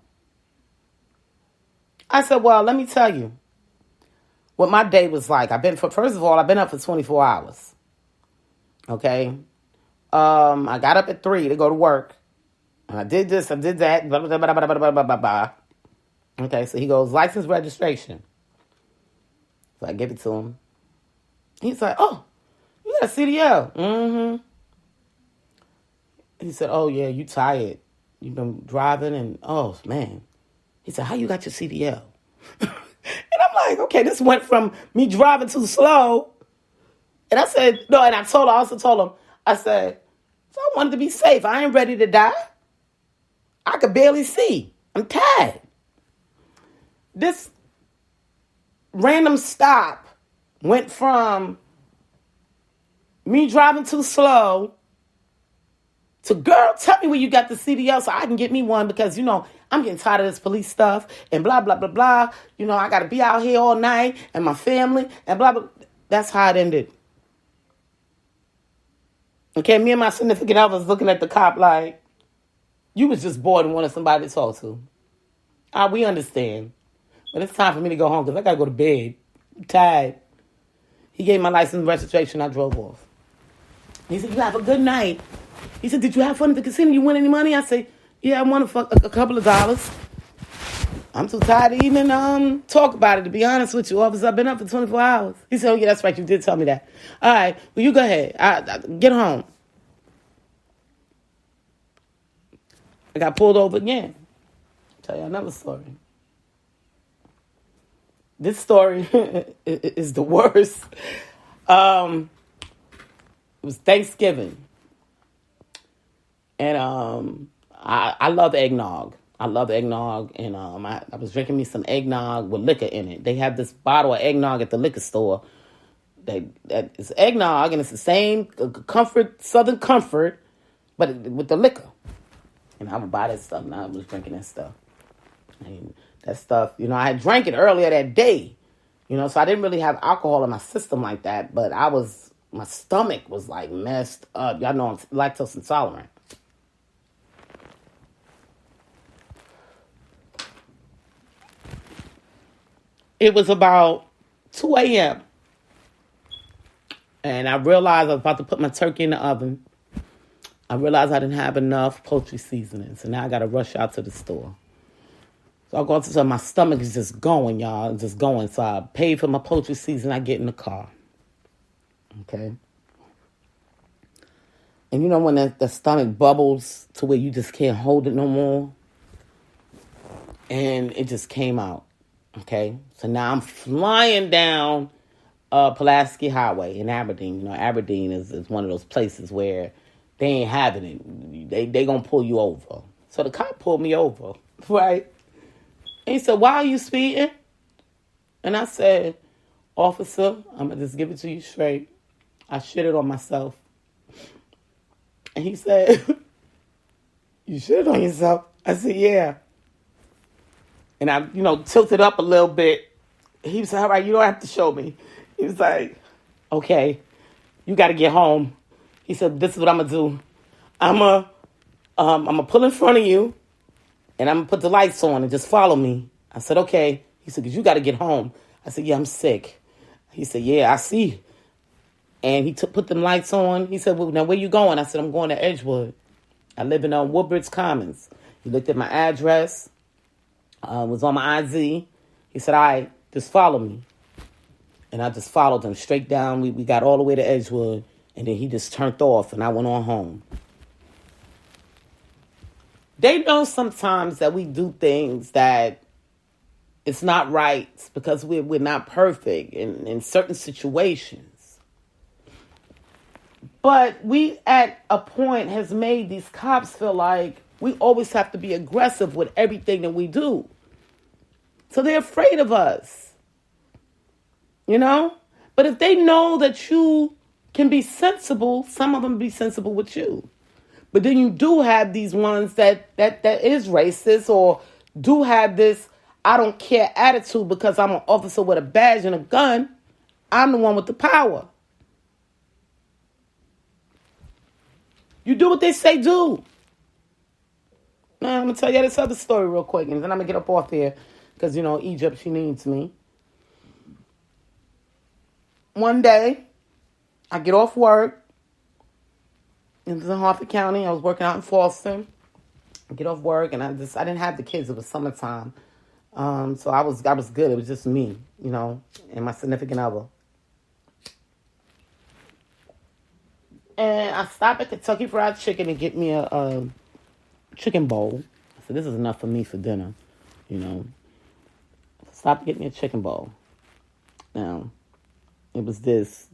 I said, well, let me tell you what my day was like. First of all, I've been up for 24 hours. Okay? I got up at 3 to go to work. And I did this, I did that. Blah, blah, blah, blah, blah, blah, blah, blah. Okay, so he goes, license registration. So I give it to him. He's like, oh, you got a CDL. Mm-hmm. He said, oh, yeah, you tired. You've been driving and, oh, man. He said, how you got your CDL? And I'm like, okay, this went from me driving too slow. And I said, no, and I also told him, I said, so I wanted to be safe. I ain't ready to die. I could barely see. I'm tired. This random stop went from me driving too slow to, girl, tell me where you got the CDL so I can get me one because, you know, I'm getting tired of this police stuff and blah, blah, blah, blah. You know, I got to be out here all night and my family and blah, blah. That's how it ended. Okay, me and my significant other was looking at the cop like, you was just bored and wanted somebody to talk to. We understand. But it's time for me to go home because I got to go to bed. I'm tired. He gave my license and registration. I drove off. He said, you have a good night. He said, did you have fun at the casino? You win any money? I said, yeah, I won a couple of dollars. I'm too tired to even talk about it, to be honest with you, officer. I've been up for 24 hours. He said, oh, yeah, that's right. You did tell me that. All right, well, you go ahead. Get home. I got pulled over again. I'll tell you another story. This story is the worst. It was Thanksgiving. And I love eggnog. I love eggnog. And I was drinking me some eggnog with liquor in it. They have this bottle of eggnog at the liquor store. That is eggnog, and it's the same Southern Comfort, but with the liquor. And I would buy that stuff, and I was drinking that stuff. And that stuff, you know, I had drank it earlier that day. You know, so I didn't really have alcohol in my system like that. But my stomach was like messed up. Y'all know I'm lactose intolerant. It was about 2 a.m. And I realized I was about to put my turkey in the oven. I realized I didn't have enough poultry seasoning. So now I got to rush out to the store. So I go to my stomach is just going, y'all. It's just going. So I paid for my poultry seasoning. I get in the car. Okay. And you know when the stomach bubbles to where you just can't hold it no more? And it just came out. Okay. So now I'm flying down Pulaski Highway in Aberdeen. You know, Aberdeen is one of those places where they ain't having it. They gonna pull you over. So the cop pulled me over, right? And he said, why are you speeding? And I said, officer, I'm gonna just give it to you straight. I shitted on myself. And he said, you shitted on yourself? I said, yeah. And I, tilted up a little bit. he was like, all right, you don't have to show me. He was like, okay, you got to get home. He said, this is what I'm going to do. I'm gonna pull in front of you, and I'm going to put the lights on and just follow me. I said, okay. He said, because you got to get home. I said, yeah, I'm sick. He said, yeah, I see. And he put them lights on. He said, well, now where you going? I said, I'm going to Edgewood. I live in Woodbridge Commons. He looked at my address, was on my ID. He said, all right, just follow me. And I just followed him straight down. We got all the way to Edgewood, and then he just turned off, and I went on home. They know sometimes that we do things that it's not right because we're not perfect in certain situations. But we, at a point, has made these cops feel like we always have to be aggressive with everything that we do. So they're afraid of us. You know? But if they know that you can be sensible, some of them be sensible with you. But then you do have these ones that is racist or do have this I don't care attitude because I'm an officer with a badge and a gun. I'm the one with the power. You do what they say do. Now, I'm going to tell you this other story real quick, and then I'm going to get up off here because, Egypt, she needs me. One day, I get off work. It was in Harford County. I was working out in Falston. I get off work, and I didn't have the kids. It was summertime. So I was good. It was just me, and my significant other. And I stopped at Kentucky Fried Chicken and get me a chicken bowl. I said, this is enough for me for dinner, Stop to get me a chicken bowl. Now, it was this.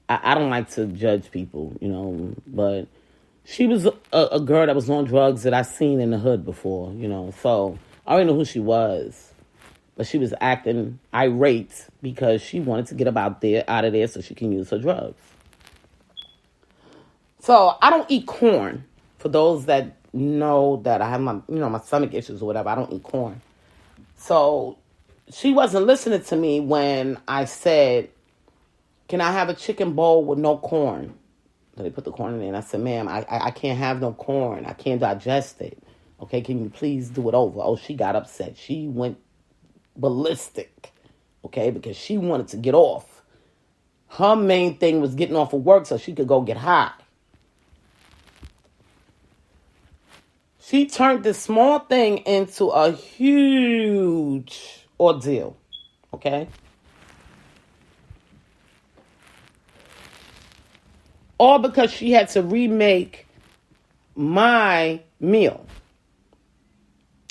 I don't like to judge people, but she was a girl that was on drugs that I seen in the hood before, So I already know who she was. But she was acting irate because she wanted to get out of there so she can use her drugs. So I don't eat corn. For those that know that I have my stomach issues or whatever, I don't eat corn. So she wasn't listening to me when I said, can I have a chicken bowl with no corn? So they put the corn in there, and I said, ma'am, I can't have no corn. I can't digest it. Okay, can you please do it over? Oh, she got upset. She went ballistic, okay, because she wanted to get off. Her main thing was getting off of work so she could go get high. She turned this small thing into a huge ordeal, okay? All because she had to remake my meal.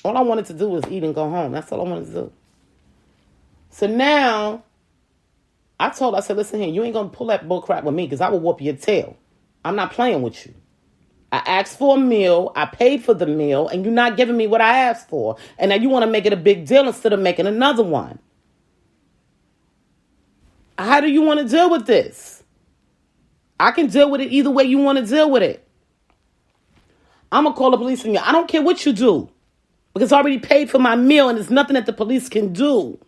All I wanted to do was eat and go home. That's all I wanted to do. So now, I said, listen here, you ain't going to pull that bull crap with me because I will whoop your tail. I'm not playing with you. I asked for a meal, I paid for the meal, and you're not giving me what I asked for. And now you want to make it a big deal instead of making another one. How do you want to deal with this? I can deal with it either way you want to deal with it. I'm going to call the police on you. I don't care what you do. Because I already paid for my meal and there's nothing that the police can do.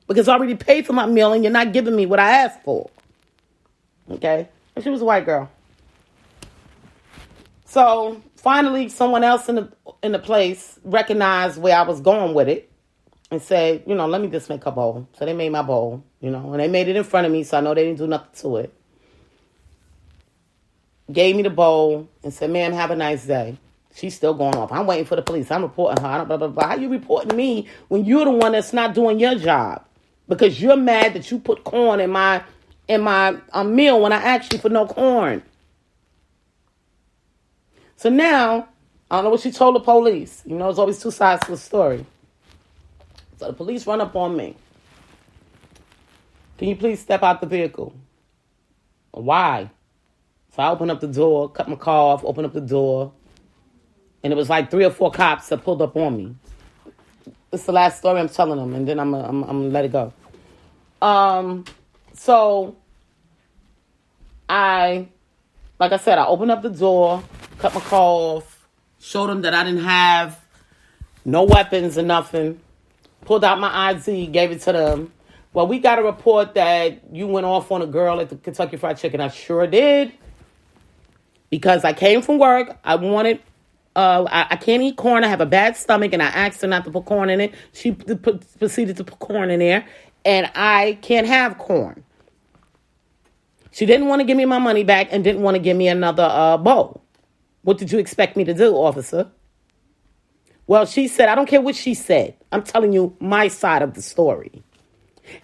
Because I already paid for my meal and you're not giving me what I asked for. Okay? And she was a white girl. So finally someone else in the place recognized where I was going with it. And said, let me just make a bowl. So they made my bowl, and they made it in front of me, so I know they didn't do nothing to it. Gave me the bowl and said, ma'am, have a nice day. She's still going off. I'm waiting for the police. I'm reporting her. Blah, blah, blah. How you reporting me when you're the one that's not doing your job? Because you're mad that you put corn in my meal when I asked you for no corn. So now, I don't know what she told the police. There's always two sides to the story. So the police run up on me. Can you please step out the vehicle? Why? So I opened up the door, cut my car off, opened up the door. And it was like 3 or 4 cops that pulled up on me. This is the last story I'm telling them, and then I'm gonna let it go. So like I said, I opened up the door, cut my car off, showed them that I didn't have no weapons or nothing. pulled out my ID, gave it to them. Well, we got a report that you went off on a girl at the Kentucky Fried Chicken. I sure did. Because I came from work. I wanted, I can't eat corn. I have a bad stomach, and I asked her not to put corn in it. She proceeded to put corn in there, and I can't have corn. She didn't want to give me my money back and didn't want to give me another bowl. What did you expect me to do, officer? Well, she said, I don't care what she said. I'm telling you my side of the story.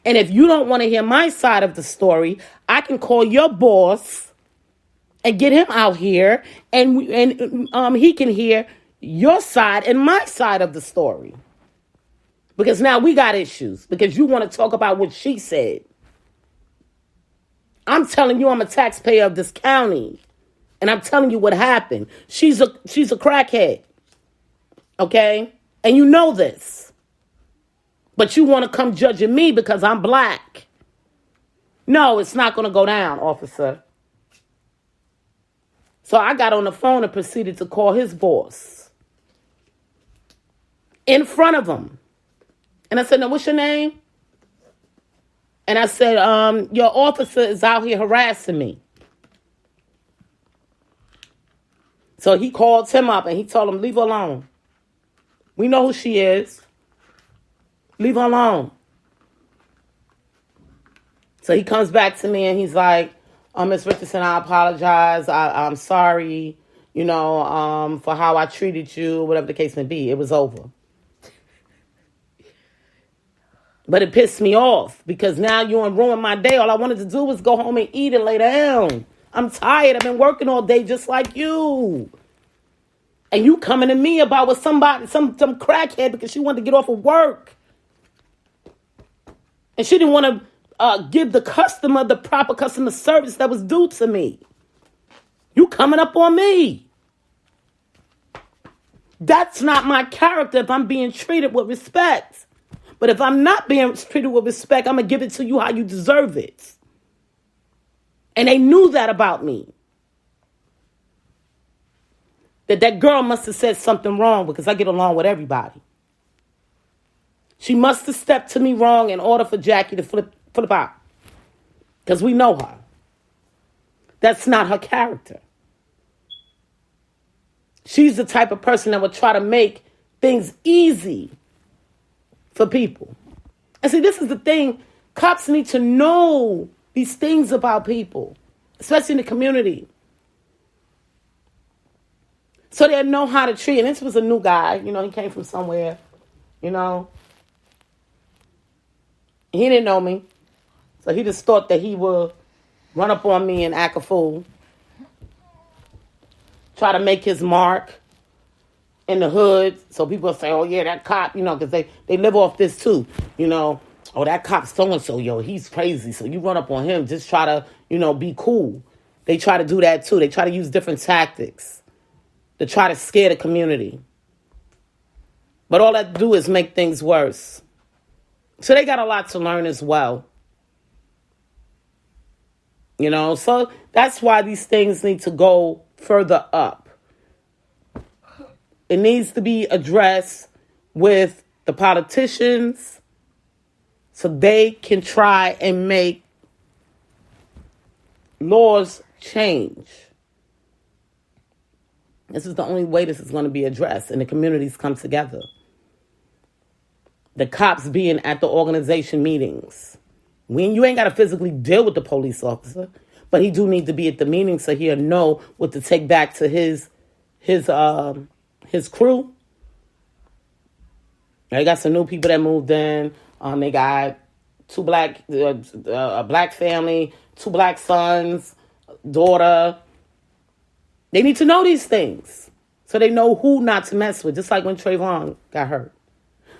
And if you don't want to hear my side of the story, I can call your boss and get him out here, and he can hear your side and my side of the story. Because now we got issues, because you want to talk about what she said. I'm telling you I'm a taxpayer of this county, and I'm telling you what happened. She's a crackhead, okay? And you know this. But you want to come judging me because I'm black. No, it's not going to go down, officer. So I got on the phone and proceeded to call his boss in front of him. And I said, now, what's your name? And I said, your officer is out here harassing me. So he called him up and he told him, leave her alone. We know who she is. Leave her alone. So he comes back to me and he's like, Ms. Richardson, I apologize. I'm sorry, for how I treated you, whatever the case may be. It was over. But it pissed me off because now you done ruined my day. All I wanted to do was go home and eat and lay down. I'm tired. I've been working all day just like you. And you coming to me about with somebody, some crackhead because she wanted to get off of work. And she didn't want to give the customer the proper customer service that was due to me. You coming up on me. That's not my character if I'm being treated with respect. But if I'm not being treated with respect, I'm going to give it to you how you deserve it. And they knew that about me. That girl must have said something wrong because I get along with everybody. She must have stepped to me wrong in order for Jackie to flip out. Because we know her. That's not her character. She's the type of person that would try to make things easy for people. And see, this is the thing. Cops need to know these things about people, especially in the community. So they know how to treat. And this was a new guy. He came from somewhere, He didn't know me. So he just thought that he would run up on me and act a fool. Try to make his mark in the hood. So people say, oh, yeah, that cop, because they live off this too. Oh, that cop so-and-so, he's crazy. So you run up on him, just try to, be cool. They try to do that too. They try to use different tactics to try to scare the community. But all that do is make things worse. So they got a lot to learn as well. So that's why these things need to go further up. It needs to be addressed with the politicians so they can try and make laws change. This is the only way this is going to be addressed and the communities come together. The cops being at the organization meetings. You ain't got to physically deal with the police officer, but he do need to be at the meeting so he'll know what to take back to his crew. They got some new people that moved in. They got a black family, 2 black sons, daughter. They need to know these things so they know who not to mess with. Just like when Trayvon got hurt.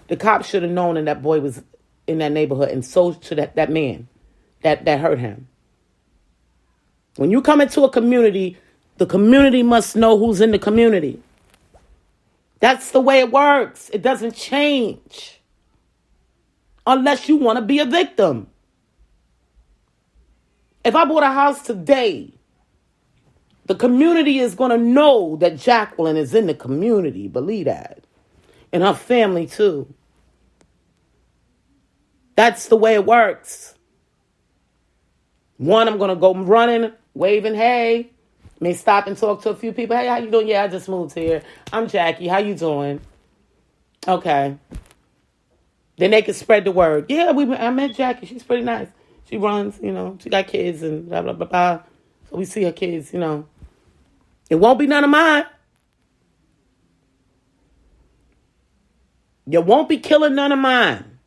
The cops should have known that boy was in that neighborhood, and so should that man that hurt him. When you come into a community, the community must know who's in the community. That's the way it works. It doesn't change unless you want to be a victim. If I bought a house today, the community is going to know that Jacqueline is in the community. Believe that. And her family too. That's the way it works. One, I'm going to go running, waving, hey. May stop and talk to a few people. Hey, how you doing? Yeah, I just moved here. I'm Jackie. How you doing? Okay. Then they can spread the word. Yeah, I met Jackie. She's pretty nice. She runs, she got kids and blah, blah, blah, blah. So we see her kids, It won't be none of mine. You won't be killing none of mine.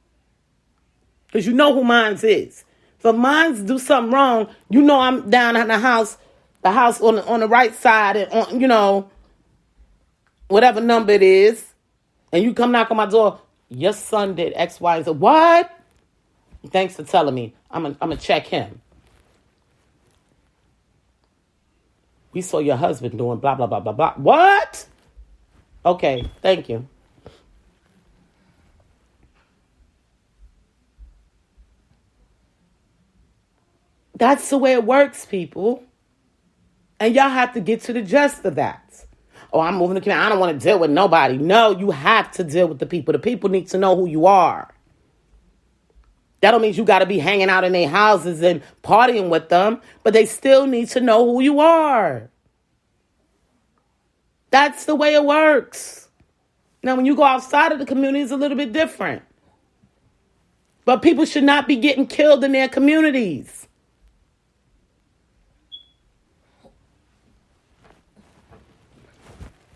Because you know who mine is. So if mine do something wrong, I'm down in the house on the right side, and on, whatever number it is, and you come knock on my door, your son did X, Y, and Z. What? Thanks for telling me. I'm gonna check him. We saw your husband doing blah, blah, blah, blah, blah. What? Okay, thank you. That's the way it works, people. And y'all have to get to the gist of that. Oh, I'm moving to community. I don't want to deal with nobody. No, you have to deal with the people. The people need to know who you are. That don't mean you got to be hanging out in their houses and partying with them, but they still need to know who you are. That's the way it works. Now, when you go outside of the community, it's a little bit different. But people should not be getting killed in their communities.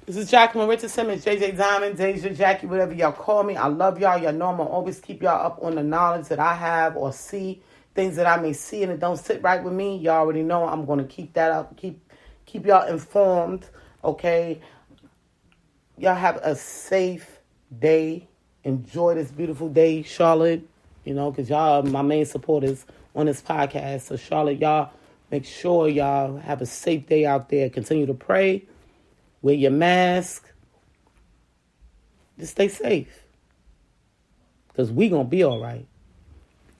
This is Jacqueline Richardson, Miss JJ Diamond, Deja, Jackie, whatever y'all call me. I love y'all. Y'all know I'm going to always keep y'all up on the knowledge that I have or see, things that I may see and it don't sit right with me. Y'all already know I'm going to keep that up, keep y'all informed, okay? Y'all have a safe day. Enjoy this beautiful day, Charlotte, because y'all are my main supporters on this podcast. So, Charlotte, y'all make sure y'all have a safe day out there. Continue to pray. Wear your mask. Just stay safe. Because we going to be all right.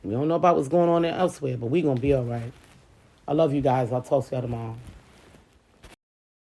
We don't know about what's going on there elsewhere, but we going to be all right. I love you guys. I'll talk to y'all tomorrow.